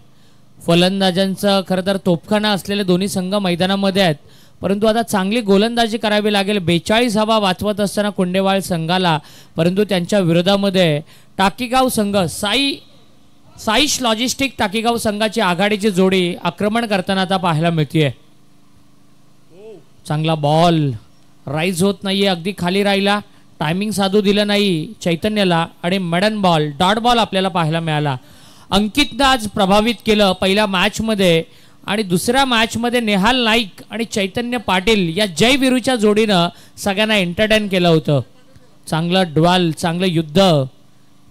फलंदाजांचं खरं तर तोफखाना असलेले दोन्ही संघ मैदानामध्ये आहेत, परंतु आता चांगली गोलंदाजी करावी लागेल. 42 धावा वाचवत असताना कुंडेवाळ संघाला, परंतु त्यांच्या विरोधामध्ये टाकीगाव संघ साईश लॉजिस्टिक टाकीगाव संघाची आघाडीची जोडी आक्रमण करताना आता पाहायला मिळते. चांगला बॉल राईज होत नाहीये, अगदी खाली राहिला, टायमिंग साधू दिलं नाही चैतन्याला आणि मॅडन बॉल, डॉट बॉल आपल्याला पाहायला मिळाला. अंकितनं आज प्रभावित केलं पहिल्या मॅचमध्ये आणि दुसऱ्या मॅचमध्ये नेहाल नाईक आणि चैतन्य पाटील या जय विरूच्या जोडीनं सगळ्यांना एंटरटेन केलं होतं. चांगलं ड्वाल, चांगलं युद्ध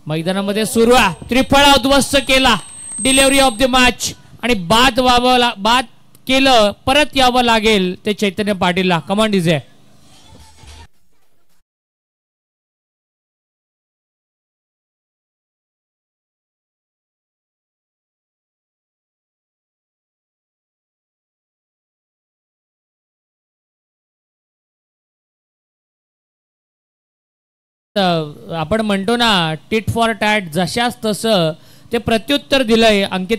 मैदानामध्ये सुरू आहे. त्रिफळा उद्ध्वस्त केला, डिलिव्हरी ऑफ द मॅच आणि बाद केलं, परत यावं लागेल ते चैतन्य पाटीलला. कमांड इज आहे. आपण म्हणतो ना टिट फॉर टॅट, जशाच तसं ते प्रत्युत्तर दिलंय अंकित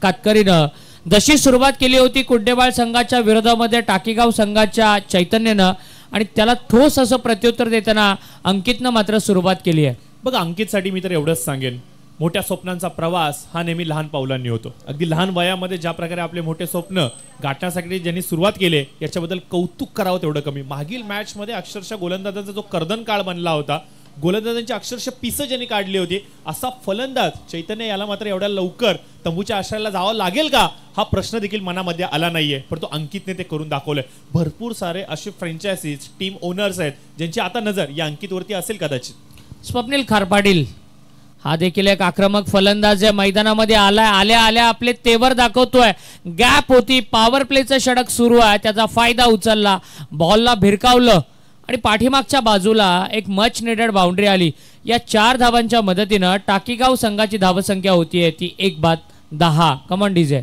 कातकरीनं. जशी सुरुवात केली होती कुंडेवाळ संघाच्या विरोधामध्ये टाकीगाव संघाच्या चैतन्यानं आणि त्याला ठोस असं प्रत्युत्तर देताना अंकितनं मात्र सुरुवात केली आहे. बघा, अंकितसाठी मी तर एवढंच सांगेन, मोठ्या स्वप्नांचा प्रवास हा नेहमी लहान पावलांनी होतो. अगदी लहान वयामध्ये ज्या प्रकारे आपले मोठे स्वप्न गाठण्यासाठी ज्यांनी सुरुवात केली याच्याबद्दल कौतुक करावं तेवढं कमी. मागील मॅचमध्ये अक्षरशः गोलंदाजांचा जो कर्दन काळ बनला होता, गोलंदाजांची अक्षरशः पिसं ज्यांनी काढली होती, असा फलंदाज चैतन्य याला मात्र एवढ्या लवकर तंबूच्या आश्रयाला जावं लागेल का हा प्रश्न देखील मनामध्ये आला नाहीये, पण तो अंकितने ते करून दाखवलंय. भरपूर सारे असे फ्रँचायझीज टीम ओनर्स आहेत ज्यांची आता नजर या अंकितवरती असेल कदाचित. स्वप्नील खारपाटील हा देखील एक आक्रमक फलंदाज आहे, मैदानामध्ये आल्या आपले तेवर दाखवतोय. गॅप होती, पॉवर प्लेचं षटक सुरू आहे, त्याचा फायदा उचलला, बॉलला भिरकावलं आणि पाठीमागच्या बाजूला एक मच नेडेड बाउंड्री आली. या 4 धावांच्या मदतीनं टाकीगाव संघाची धावसंख्या होतीये ती 1-10. Command DJ.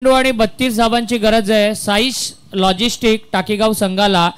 आणि 32 धावांची गरज आहे साईश लॉजिस्टिक टाकीगाव संघाला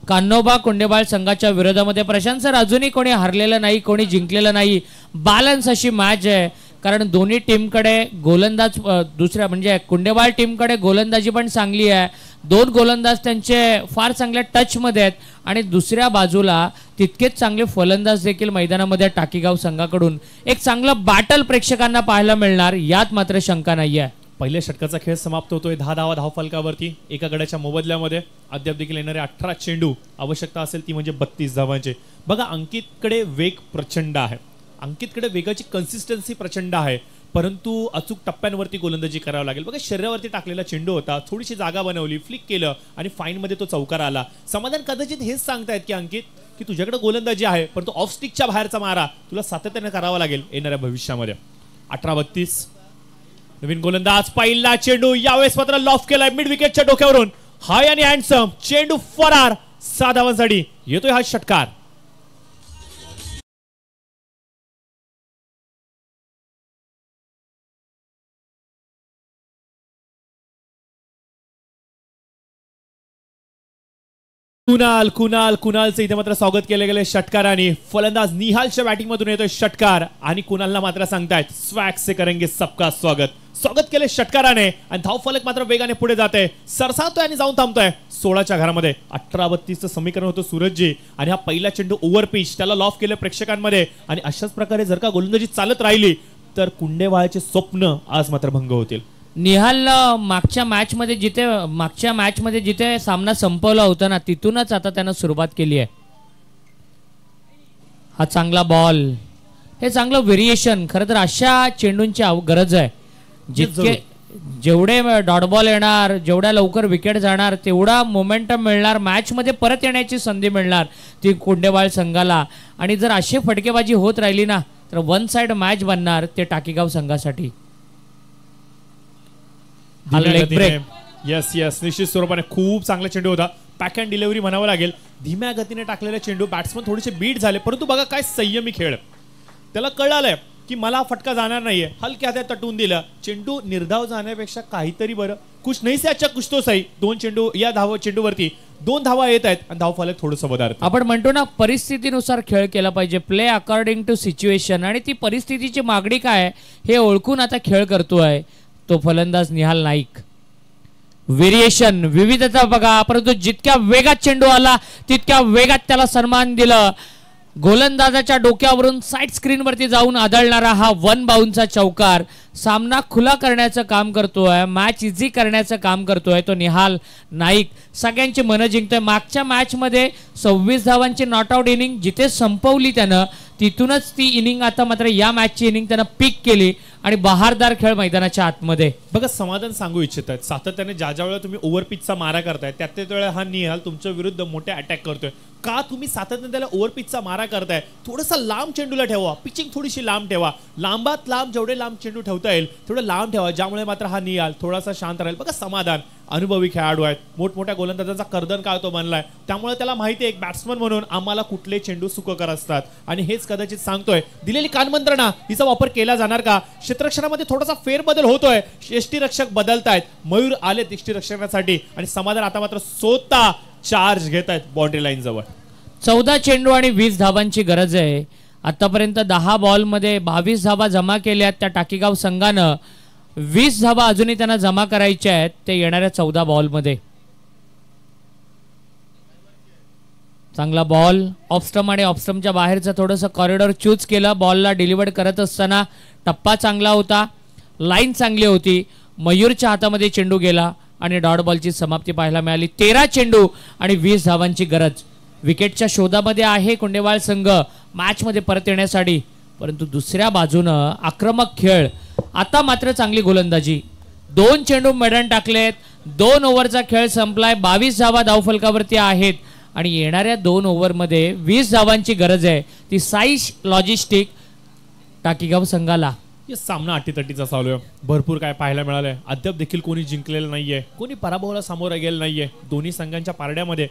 कान्होबा कुंडेवाळ संघाच्या विरोधामध्ये. प्रशांत सर, अजूनही कोणी हरलेलं नाही, कोणी जिंकलेलं नाही, बॅलन्स अशी मॅच आहे. कारण दोन्ही टीमकडे गोलंदाज दुसऱ्या म्हणजे कुंडेवाल टीमकडे गोलंदाजी पण चांगली आहे. 2 गोलंदाज त्यांचे फार चांगल्या टचमध्ये आहेत आणि दुसऱ्या बाजूला तितकेच चांगले फलंदाज देखील मैदानामध्ये टाकीगाव संघाकडून. एक चांगलं बॅटल प्रेक्षकांना पाहायला मिळणार यात मात्र शंका नाही आहे. पहिल्या षटकाचा खेळ समाप्त होतोय 10 धावा धावफलकावरती एका गड्याच्या मोबदल्यामध्ये. अद्याप देखील येणारे 18 चेंडू आवश्यकता असेल ती म्हणजे 32 धावांचे. बघा अंकितकडे वेग प्रचंड आहे, अंकितकडे वेगाची कन्सिस्टन्सी प्रचंड आहे, परंतु अचूक टप्प्यांवरती गोलंदाजी करावं लागेल. बघा शरीरावरती टाकलेला चेंडू होता, थोडीशी जागा बनवली, फ्लिक केलं आणि फाईनमध्ये तो चौकार आला. समाधान कदाचित हेच सांगतायत की अंकित की तुझ्याकडे गोलंदाजी आहे परंतु ऑफ स्टिकच्या बाहेरचा मारा तुला सातत्याने करावा लागेल येणाऱ्या भविष्यामध्ये. 18-32 नवीन गोलंदाज. पहिला चेंडू यावेळेस मात्र लॉफ केलाय मिड विकेटच्या डोक्यावरून. हाय आणि हँडसम चेंडू फरार. 6 धावांसाठी येतोय हा षटकार. कुणालचं इथे मात्र स्वागत केले गेले षटकाराने. फलंदाज निहालच्या बॅटिंग मधून येतोय षटकार आणि कुणालला मात्र सांगतायत स्वॅग से करेंगे सबका स्वागत. स्वागत केले षटकाराने आणि धावफलक मात्र वेगाने पुढे जाते, सरसावतोय आणि जाऊन थांबतोय 16च्या घरामध्ये. 18-32चं समीकरण होतं सूरजजी आणि हा पहिला चेंडू ओव्हर पिच त्याला लॉफ केलं प्रेक्षकांमध्ये. आणि अशाच प्रकारे जर का गोलंदाजी चालत राहिली तर कुंडेवाळचे स्वप्न आज मात्र भंग होतील. निहाल मागच्या मॅचमध्ये जिथे सामना संपवला होता ना तिथूनच आता त्यानं सुरुवात केली आहे. हा चांगला बॉल, हे चांगलं व्हेरिएशन. खरं तर अशा चेंडूंची गरज आहे. जेवढे डॉट बॉल येणार, जेवढ्या लवकर विकेट जाणार तेवढा मोमेंटम मिळणार, मॅच मध्ये परत येण्याची संधी मिळणार ती कुंडेवाल संघाला. आणि जर अशी फटकेबाजी होत राहिली ना तर 1 साइड मॅच बनणार ते टाकीगाव संघासाठी. येस निश्चित स्वरूपाने खूप चांगला चेंडू होता. पॅक अँड डिलिव्हरी म्हणावं लागेल. धीम्या गतीने टाकलेला चेंडू, बॅट्समन थोडेसे बीट झाले परंतु बघा काय संयमी खेळ. त्याला कळालंय की मला फटका जाणार नाहीये, हलक्या हातात तटवून दिलं. चेंडू निर्धाव जाण्यापेक्षा काहीतरी बरं, कुछ नाही से अच्छा कुछ तो सही. 2 चेंडू या चेंडूवरती 2 धावा येत आहेत आणि धावफलक थोडंसं बदलतं. आपण म्हणतो ना परिस्थितीनुसार खेळ केला पाहिजे, प्ले अकॉर्डिंग टू सिच्युएशन. आणि ती परिस्थितीची मागणी काय हे ओळखून आता खेळ करतोय तो फलंदाज निहाल नाईक. व्हेरिएशन, विविधता बघा, परंतु जितक्या वेगात चेंडू आला तितक्या वेगात त्याला सन्मान दिलं. गोलंदाजाच्या डोक्यावरून साइड स्क्रीनवरती जाऊन आदळणारा हा 1 बाउन्सचा चौकार सामना खुला करण्याचं काम करतोय, मॅच इझी करण्याचं काम करतोय तो निहाल नाईक. सगळ्यांची मनं जिंकतोय. मागच्या मॅच मध्ये 26 धावांची नॉट आउट इनिंग जिथे संपवली त्यानं तिथूनच ती इनिंग आता मात्र या मॅचची इनिंग त्यानं पीक केली आणि बहारदार खेळ मैदानाच्या आतमध्ये. बघा समाधान सांगू इच्छित आहेत, सातत्याने ज्या वेळेला तुम्ही ओव्हर पिचचा मारा करताय त्याच वेळेला हा निहाल तुमच्या विरुद्ध मोठे अटॅक करतोय. का तुम्ही सातत्याने त्याला ओव्हर पिचचा मारा करताय? थोडासा लांब चेंडूला ठेवा, पिचिंग थोडीशी लांब ठेवा, लांबात लांब जेवढे लांब चेंडू ठेवता येईल तेवढं लांब ठेवा, ज्यामुळे मात्र हा निहाल थोडासा शांत राहील. बघा समाधान अनुभवी खेळाडू आहेत, मोठमोठ्या गोलंदाजांचा कर्दन काळ तो बनलाय, त्यामुळे त्याला माहिती आहे एक बॅट्समन म्हणून आम्हाला कुठले चेंडू सुखकर असतात. आणि हेच कदाचित सांगतोय दिलेली कानमंत्रणा हिचा वापर केला जाणार का? क्षेत्ररक्षणामध्ये थोडासा फेरबदल होतोय, यष्टीरक्षक बदलतायत, मयूर आले यष्टीरक्षणासाठी आणि समाधान आता मात्र स्वतः चार्ज घेत आहेत बाउंड्री लाईन जवळ. 14 चेंडू आणि 20 धावांची गरज आहे. आतापर्यंत 10 बॉलमध्ये 22 धावा जमा केल्यात त्या टाकीगाव संघानं. 20 धावा अजूनही त्यांना जमा करायच्या आहेत ते येणाऱ्या 14 बॉलमध्ये. चांगला बॉल ऑफस्टम आणि ऑफस्टमच्या बाहेरचं थोडंसं कॉरिडॉर चूज केलं. बॉलला डिलिव्हर करत असताना टप्पा चांगला होता, लाईन चांगली होती. मयूरच्या हातामध्ये चेंडू गेला आणि डॉट बॉलची समाप्ती पाहायला मिळाली. 13 चेंडू आणि 20 धावांची गरज. विकेटच्या शोधामध्ये आहे कुंडेवाल संघ मॅचमध्ये परत येण्यासाठी, परंतु दुसऱ्या बाजूनं आक्रमक खेळ. आता मात्र चांगली गोलंदाजी. 2 चेंडू मैदान टाकलेत, 2 ओव्हरचा खेळ संपलाय. 22 धावा धावफलकावरती आहेत आणि येणाऱ्या 2 ओव्हरमध्ये 20 धावांची गरज आहे. ती साईश लॉजिस्टिक टाकीगाव संघाला. सामना अटीतटीचा चालू आहे, भरपूर काय पाहायला मिळालंय. अद्याप देखील कोणी जिंकलेलं नाहीये, कोणी पराभवाला सामोरं गेलं नाहीये. दोन्ही संघांच्या पारड्यामध्ये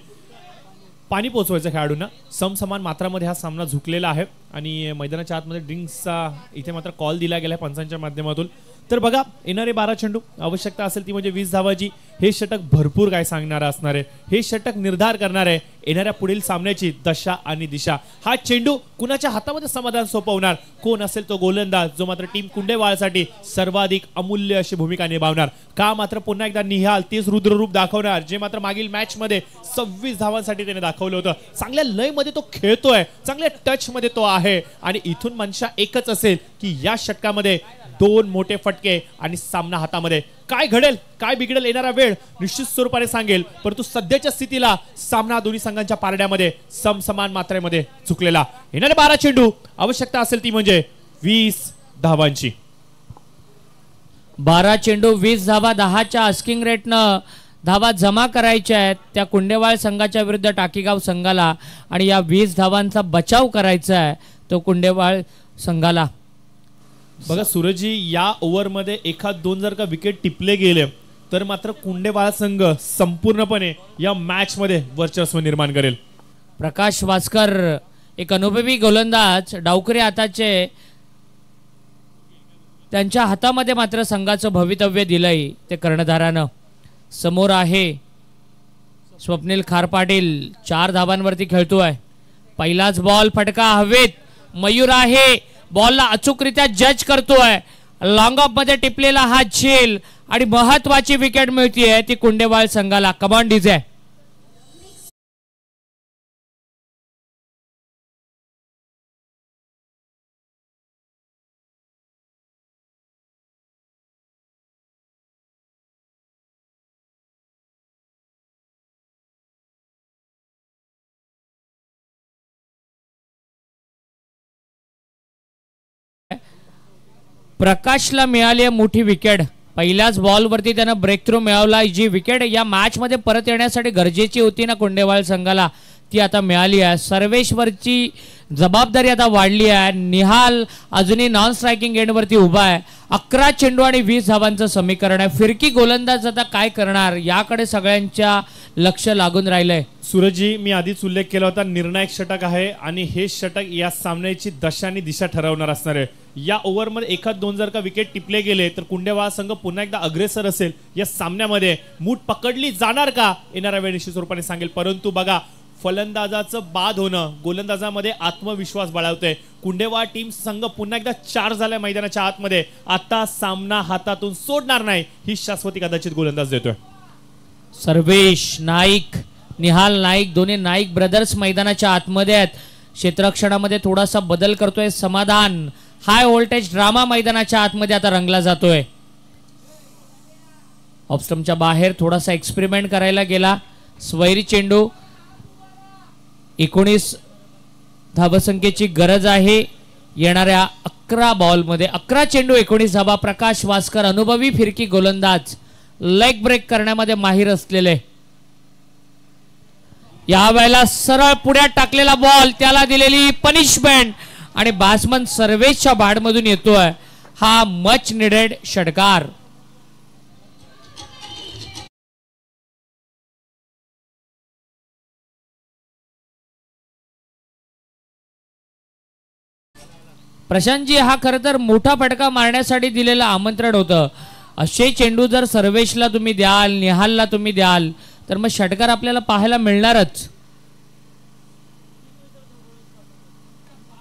पाणी पोचवायचं खेळाडूंना. समसमान मात्रामध्ये हा सामना झुकलेला आहे आणि मैदानाच्या आतमध्ये ड्रिंक्सचा इथे मात्र कॉल दिला गेला पंचांच्या माध्यमातून. तर बघा येणारे 12 चेंडू आवश्यकता असेल ती म्हणजे 20 धावाची. हे षटक भरपूर काय सांगणार असणार आहे. हे षटक निर्धार करणार आहे येणाऱ्या पुढील सामन्याची दशा आणि दिशा. हा चेंडू कुणाच्या हातामध्ये समाधान सोपवणार, कोण असेल तो गोलंदाज जो मात्र टीम कुंडेवाळसाठी सर्वाधिक अमूल्य अशी भूमिका निभावणार. का मात्र पुन्हा एकदा निहाल तेच रुद्ररूप दाखवणार जे मात्र मागील मॅच मध्ये 26 धावांसाठी त्याने दाखवलं होतं. चांगल्या लय मध्ये तो खेळतोय, चांगल्या टच मध्ये तो आहे आणि इथून मनशा एकच असेल की या षटकामध्ये 2 मोठे फटके आणि सामना हातामध्ये. काय घडेल काय बिघडेल येणारा वेळ निश्चित स्वरूपाने सांगेल, परंतु सध्याच्या स्थितीला सामना दोन्ही संघांच्या पारड्यामध्ये समसमान मात्रेमध्ये चुकलेला. येणारे 12 चेंडू आवश्यकता असेल ती म्हणजे 20 धावांची. 12 चेंडू 20 धावा, 10च्या आस्किंग रेटनं धावा जमा करायच्या आहेत त्या कुंडेवाळ संघाच्या विरुद्ध टाकीगाव संघाला आणि या 20 धावांचा बचाव करायचा आहे तो कुंडेवाळ संघाला. बघा सूरजजी या ओव्हरमध्ये 1-2 जर का विकेट टिपले गेले तर मात्र कुंडेवाळ संघ संपूर्णपणे या मॅच मध्ये वर्चस्व निर्माण करेल. प्रकाश वास्कर एक अनुभवी गोलंदाज, डावकरी हाताचे, त्यांच्या हातामध्ये मात्र संघाचं भवितव्य दिलंय ते कर्णधारानं. समोर आहे स्वप्नील खारपाटील, 4 धावांवरती खेळतोय. पहिलाच बॉल फटका हवेत, मयूर आहे बॉलला अचूकरित्या जज करतोय. लॉंग ऑफ मध्ये टिपलेला हा झेल आणि महत्वाची विकेट मिळतीये ती कुंडेवाळ संघाला. Command DJ. प्रकाशला मिळाली मोठी विकेट. पहिल्याच बॉलवरती त्यानं ब्रेक थ्रू मिळवला. जी विकेट या मॅच मध्ये परत येण्यासाठी गरजेची होती ना कुंडेवाळ संघाला ती आता मिळाली आहे. सर्वेश्वरची जबाबदारी आता वाढली आहे. निहाल अजूनही नॉन स्ट्रायकिंग एंडवरती उभा आहे. 11 चेंडू आणि 20 धावांचं समीकरण आहे. फिरकी गोलंदाज आता काय करणार याकडे सगळ्यांच्या लक्ष लागून राहिलंय. सूरजजी मी आधीच उल्लेख केला होता निर्णायक षटक आहे आणि हे षटक या सामन्याची दशा आणि दिशा ठरवणार असणार आहे. या ओव्हरमध्ये 1-2 जर का विकेट टिपले गेले तर कुंडेवाळ संघ पुन्हा एकदा अग्रेसर असेल. या सामन्यामध्ये मूठ पकडली जाणार का येणाऱ्या वेळ निश्चित स्वरूपाने सांगेल. परंतु बघा फलंदाजाचं बाद होणं गोलंदाजामध्ये आत्मविश्वास बळावतंय. कुंडेवाळ टीम संघ पुन्हा एकदा 4 झालाय मैदानाच्या आतमध्ये. आता सामना हातातून सोडणार नाही ही शाश्वती कदाचित गोलंदाज देतोय. सर्वेश नाईक, निहाल नाईक, दोन्ही नाईक ब्रदर्स मैदानाच्या आतमध्ये आहेत. क्षेत्ररक्षणामध्ये थोडासा बदल करतोय समाधान. हाय व्होल्टेज ड्रामा मैदानाच्या आतमध्ये आता रंगला जातोय. ऑफस्टम्पच्या बाहेर थोडासा एक्सपेरिमेंट करायला गेला. स्वैरी चेंडू 19 धावसंख्येची गरज आहे येणाऱ्या 11 बॉलमध्ये. 11 चेंडू 19 धावा. प्रकाश वास्कर अनुभवी फिरकी गोलंदाज, लेग ब्रेक करण्यामध्ये माहिर असलेले. यावेळेला सरळ पुढ्यात टाकलेला बॉल, त्याला दिलेली पनिशमेंट आणि बॅट्समन सर्वेशच्या बॅटमधून येतोय हा मच निडेड षटकार. प्रशांतजी हा खरं तर मोठा फटका मारण्यासाठी दिलेलं आमंत्रण होतं. असे चेंडू जर सर्वेशला तुम्ही द्याल, निहालला तुम्ही द्याल तर मग षटकार आपल्याला पाहायला मिळणारच.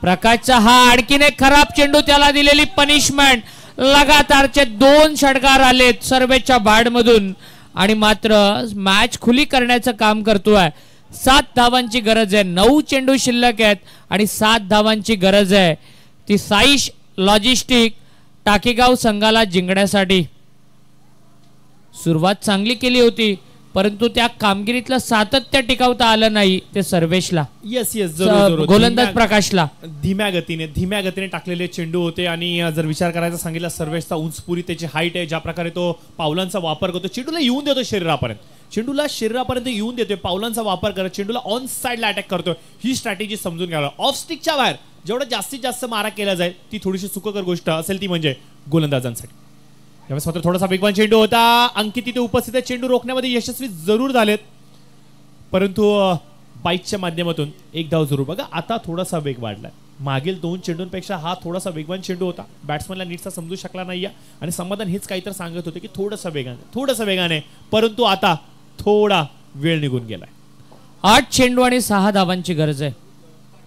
प्रकाशचा हा आणखीन एक खराब चेंडू, त्याला दिलेली पनिशमेंट. लगातारचे 2 षटकार आलेत सर्वेशच्या बॅटमधून आणि मात्र मॅच खुली करण्याचं काम करतोय. 7 धावांची गरज आहे. 9 चेंडू शिल्लक आहेत आणि 7 धावांची गरज आहे ती साईश लॉजिस्टिक टाकेगाव संघाला जिंकण्यासाठी. सुरुवात चांगली केली होती परंतु त्या कामगिरीतलं सातत्य टिकवता आलं नाही ते सर्वेशला. येस गोलंदाज प्रकाशला धीम्या गतीने टाकलेले चेंडू होते आणि जर विचार करायचा सांगितला सर्वेशचा उंचपुरी त्याची हाईट आहे, ज्या प्रकारे तो पावलांचा वापर करतो, चेंडूला येऊन देतो शरीरापर्यंत येऊन देतोय, पावलांचा वापर करत चेंडूला ऑन साइडला अटॅक करतोय. ही स्ट्रॅटेजी समजून घ्यावा. ऑफ स्टिकच्या बाहेर जेवढा जास्तीत जास्त मारा केला जाईल ती थोडीशी सुखकर गोष्ट असेल ती म्हणजे गोलंदाजांसाठी. त्यामुळे स्वतः थोडासा वेगवान चेंडू होता. अंकित तिथे उपस्थित आहे. चेंडू रोखण्यामध्ये यशस्वी जरूर झालेत परंतु बाईकच्या माध्यमातून एक धाव जरूर. बघा आता थोडासा वेग वाढलाय. मागील 2 चेंडूंपेक्षा हा थोडासा वेगवान चेंडू होता. बॅट्समनला नीटसा समजू शकला नाहीये आणि समाधान हेच काहीतरी सांगत होते की थोडंसं वेगाने, परंतु आता थोडा वेळ निघून गेलाय. 8 चेंडू आणि 6 धावांची गरज आहे.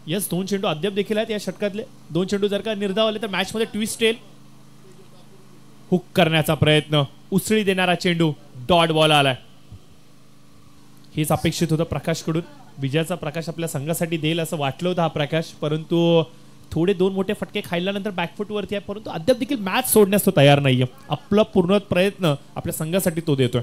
यस, 2 चेंडू अद्याप देखील आहेत या षटकातले. 2 चेंडू जर का निर्धाव आले तर मॅच मध्ये ट्विस्ट येईल. हुक करण्याचा प्रयत्न, उसळी देणारा चेंडू, डॉट बॉल आलाय. हेच अपेक्षित होतं प्रकाशकडून. विजयाचा प्रकाश आपल्या संघासाठी देईल असं वाटलं होतं हा प्रकाश, परंतु थोडे 2 मोठे फटके खाल्ल्यानंतर बॅकफुट वरती आहे, परंतु अद्याप देखील मॅच सोडण्यास तो तयार नाहीये. आपला पूर्ण प्रयत्न आपल्या संघासाठी तो देतोय.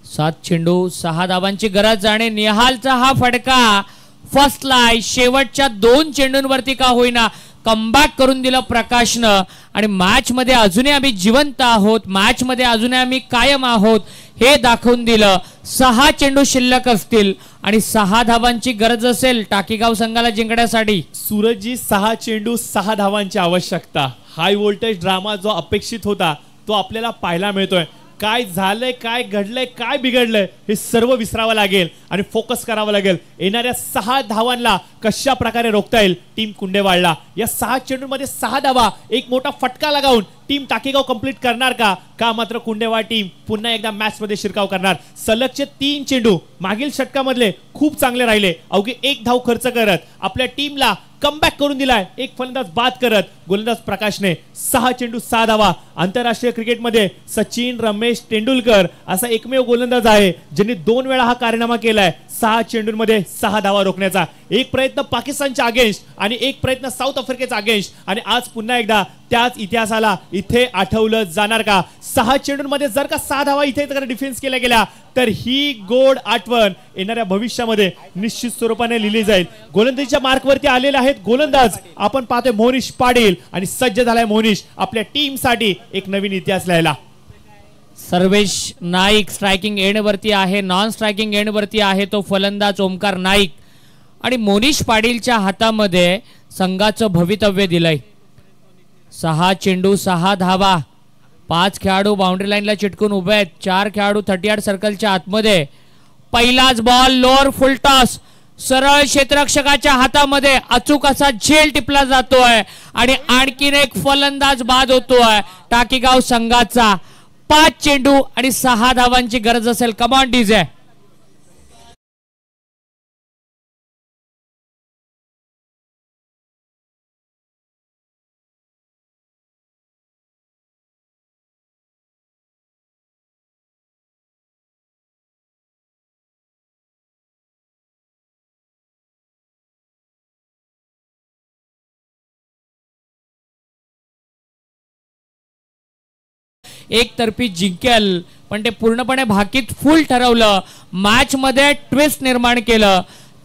7 चेंडू 6 धावांची गरज आणि निहालचा हा फटका फसलाय. शेवटच्या 2 चेंडूंवरती का होईना कमबॅक करून दिलं प्रकाशनं आणि मॅच मध्ये अजूनही आम्ही जिवंत आहोत, मॅच मध्ये अजूनही आम्ही कायम आहोत हे दाखवून दिलं. 6 चेंडू शिल्लक असतील आणि 6 धावांची गरज असेल टाकीगाव संघाला जिंकण्यासाठी. सूरजजी 6 चेंडू 6 धावांची आवश्यकता. हाय व्होल्टेज ड्रामा जो अपेक्षित होता तो आपल्याला पाहायला मिळतोय. काय झालंय, काय घडलंय, काय बिघडलंय हे सर्व विसरावं लागेल आणि फोकस करावं लागेल. येणाऱ्या 6 धावांना कशा प्रकारे रोखता येईल टीम कुंडेवाडला. या 6 चेंडूंमध्ये 6 धावा, एक मोठा फटका लगावून टीम टाकेगाव कंप्लीट करणार का मात्र कुंडेवाड टीम पुन्हा एकदा मॅच मध्ये शिरकाव करणार. सलगचे 3 चेंडू मागील षटकामधले खूप चांगले राहिले. अवघे 1 धाव खर्च करत आपल्या टीमला कमबॅक करून दिलाय. एक फलंदाज बाद करत गोलंदाज प्रकाशने 6 चेंडू 6 धावा. आंतरराष्ट्रीय क्रिकेटमध्ये सचिन रमेश तेंडुलकर असा एकमेव गोलंदाज आहे ज्यांनी 2 वेळा हा कारनामा केलाय 6 चेंडूंमध्ये 6 धावा रोखण्याचा. एक प्रयत्न पाकिस्तानच्या अगेन्स्ट आणि एक प्रयत्न साऊथ आफ्रिकेचा अगेन्स्ट आणि आज पुन्हा एकदा त्याच इतिहासाला इथे आठवलं जाणार का. 6 चेंडूंमध्ये जर का 6 धावा इथे जर डिफेन्स केल्या गेल्या तर ही गोड आठवण येणाऱ्या भविष्यामध्ये निश्चित स्वरूपाने लिहिली जाईल. गोलंदाजीच्या मार्कवरती आलेले आहेत गोलंदाज आपण पाहतोय मोनिश पाटील आणि सज्ज झालाय मोनिश आपल्या टीमसाठी एक नवीन इतिहास लिहायला. सर्वेश नाईक स्ट्रायकिंग एंड वरती आहे, नॉन स्ट्रायकिंग एंड वरती आहे तो फलंदाज ओमकार नाईक आणि मोनिश पाटीलच्या हातामध्ये संघाचं भवितव्य दिलंय. 6 चेंडू 6 धावा. 5 खेळाडू बाउंड्री लाईनला चिटकून उभे आहेत. 4 खेळाडू 38 सर्कलच्या आतमध्ये. पहिलाच बॉल लोअर फुल टॉस सरळ क्षेत्ररक्षकाच्या हातामध्ये अचूक असा झेल टिपला जातोय आणि आणखीन एक फलंदाज बाद होतोय टाकीगाव संघाचा. 5 चेंडू आणि 6 धावांची गरज असेल. Come on DJ. एक तर्फी जिंकेल पण ते पूर्णपणे भाकीत फुल ठरवलं. मॅच मध्ये ट्विस्ट निर्माण केलं.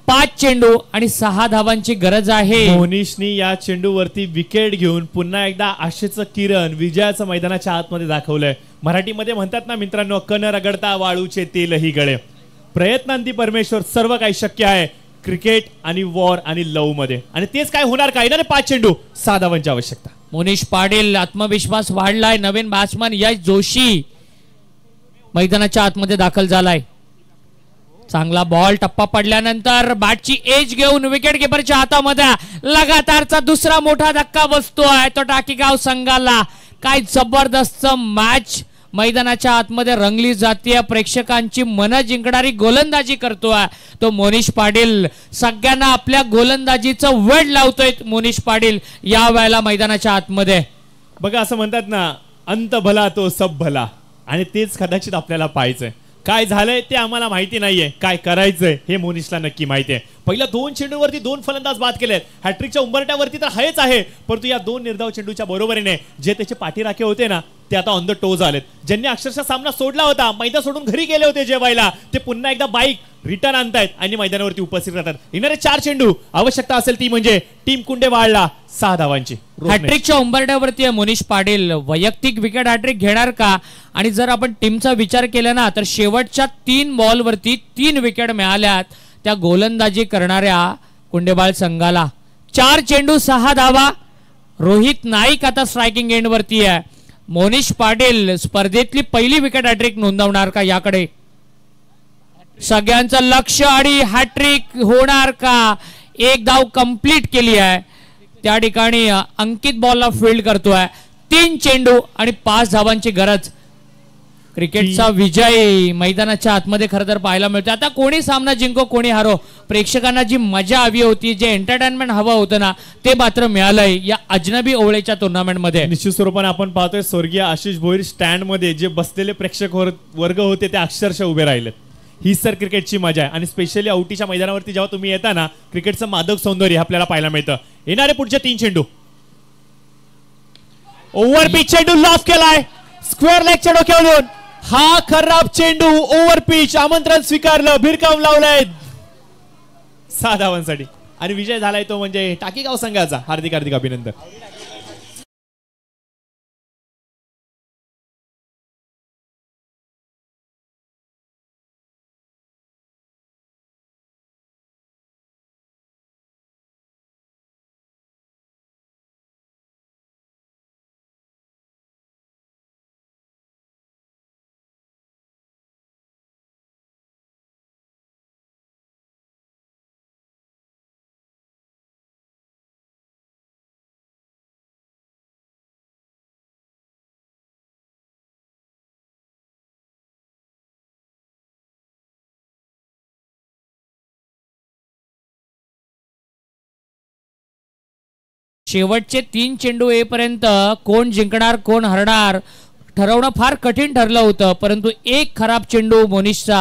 5 चेंडू आणि 6 धावांची गरज आहे. मोनिशनी या चेंडूवरती विकेट घेऊन पुन्हा एकदा आशेचं किरण विजयाचं मैदानाच्या आतमध्ये दाखवलंय. मराठीमध्ये म्हणतात ना मित्रांनो, कण रगडता वाळूचे तेलही गळे. प्रयत्नांती परमेश्वर, सर्व काही शक्य आहे क्रिकेट आणि वॉर आणि लव मध्ये आणि तेच काय होणार का. येणारे 5 चेंडू 6 धावांची आवश्यकता. मोनिश पाटील आत्मविश्वास वाढलाय. नवीन बॅट्समन यश जोशी मैदानाच्या आतमध्ये दाखल झालाय. चांगला बॉल टप्पा पडल्यानंतर बॅटची एज घेऊन विकेट किपरच्या हातामध्ये लगातारचा दुसरा मोठा धक्का बसतोय तो टाकीगाव संघाला. काय जबरदस्त मॅच मैदानाच्या आतमध्ये रंगली जाते. प्रेक्षकांची मन जिंकणारी गोलंदाजी करतोय तो मोनिश पाटील. सगळ्यांना आपल्या गोलंदाजीचं वेड लावतोय मोनिश पाटील या वेळेला मैदानाच्या आतमध्ये. बघा असं म्हणतात ना, अंत भला तो सब भला आणि तेच कदाचित आपल्याला पाहायचंय. काय झालंय ते आम्हाला माहिती नाहीये, काय करायचंय हे मोनिशला नक्की माहितीये. पहिल्या 2 चेंडूवरती 2 फलंदाज बाद केलेत. हॅट्रिकच्या उंबरट्यावरती तर आहेच आहे, परंतु या 2 निर्धाव चेंडूच्या बरोबरीने जे त्याचे पाठीराखे होते ना ते आता ऑन द टोज आलेत. ज्यांनी अक्षरशः सामना सोडला होता, मैदान सोडून घरी गेले होते जेवायला, ते पुन्हा एकदा बाईक रिटर्न आणतायत आणि मैदानावरती उपस्थित राहतात. येणारे 4 चेंडू आवश्यकता असेल ती म्हणजे टीम कुंडेवाडला 6 धावांची. हॅट्रिकच्या उंबरट्यावरती मोनिश पाटील वैयक्तिक विकेट हॅट्रिक घेणार का. आणि जर आपण टीमचा विचार केला ना तर शेवटच्या 3 बॉलवरती 3 विकेट मिळाल्यात त्या गोलंदाजी करणाऱ्या कुंडेवाड संघाला. 4 चेंडू 6 धावा. रोहित नाईक आता स्ट्रायकिंग एंड वरती आहे. मोनिश पाटील स्पर्धेतली पहिली विकेट हॅट्रिक नोंदवणार का याकडे सगळ्यांचं लक्ष आणि हॅट्रिक होणार का. 1 धाव कंप्लीट केली आहे. त्या ठिकाणी अंकित बॉलला फील्ड करतोय. 3 चेंडू आणि 5 धावांची गरज. क्रिकेटचा विजय मैदानाच्या आतमध्ये खरं तर पाहायला मिळतो. आता कोणी सामना जिंको कोणी हारो, प्रेक्षकांना जी मजा हवी होती, जे एंटरटेनमेंट हवं होतं ना, ते मात्र मिळालंय या अजनबी ओवळेच्या टुर्नामेंटमध्ये. निश्चित स्वरूपाने आपण पाहतोय स्वर्गीय आशिष भोईर स्टँड मध्ये जे बसलेले प्रेक्षक वर्ग होते ते अक्षरशः उभे राहिलेत. हीच तर क्रिकेटची मजा आहे. आणि स्पेशली औटीच्या मैदानावरती जेव्हा तुम्ही येता ना, क्रिकेटचं मादक सौंदर्य आपल्याला पाहायला मिळतं. येणारे पुढचे 3 चेंडू. ओव्हर पिच चेंडू लॉफ केलाय स्क्वेअर लेगच्या डोक्यावरून. हा खराब चेंडू ओव्हर पिच. आमंत्रण स्वीकारलं, भिरकावून लावलंय 6 धावांसाठी आणि विजय झालाय तो म्हणजे टाकीगाव संघाचा. हार्दिक हार्दिक अभिनंदन. शेवटचे 3 चेंडू येईपर्यंत कोण जिंकणार कोण हरणार ठरवणं फार कठीण ठरलं होतं. परंतु एक खराब चेंडू मोनिशचा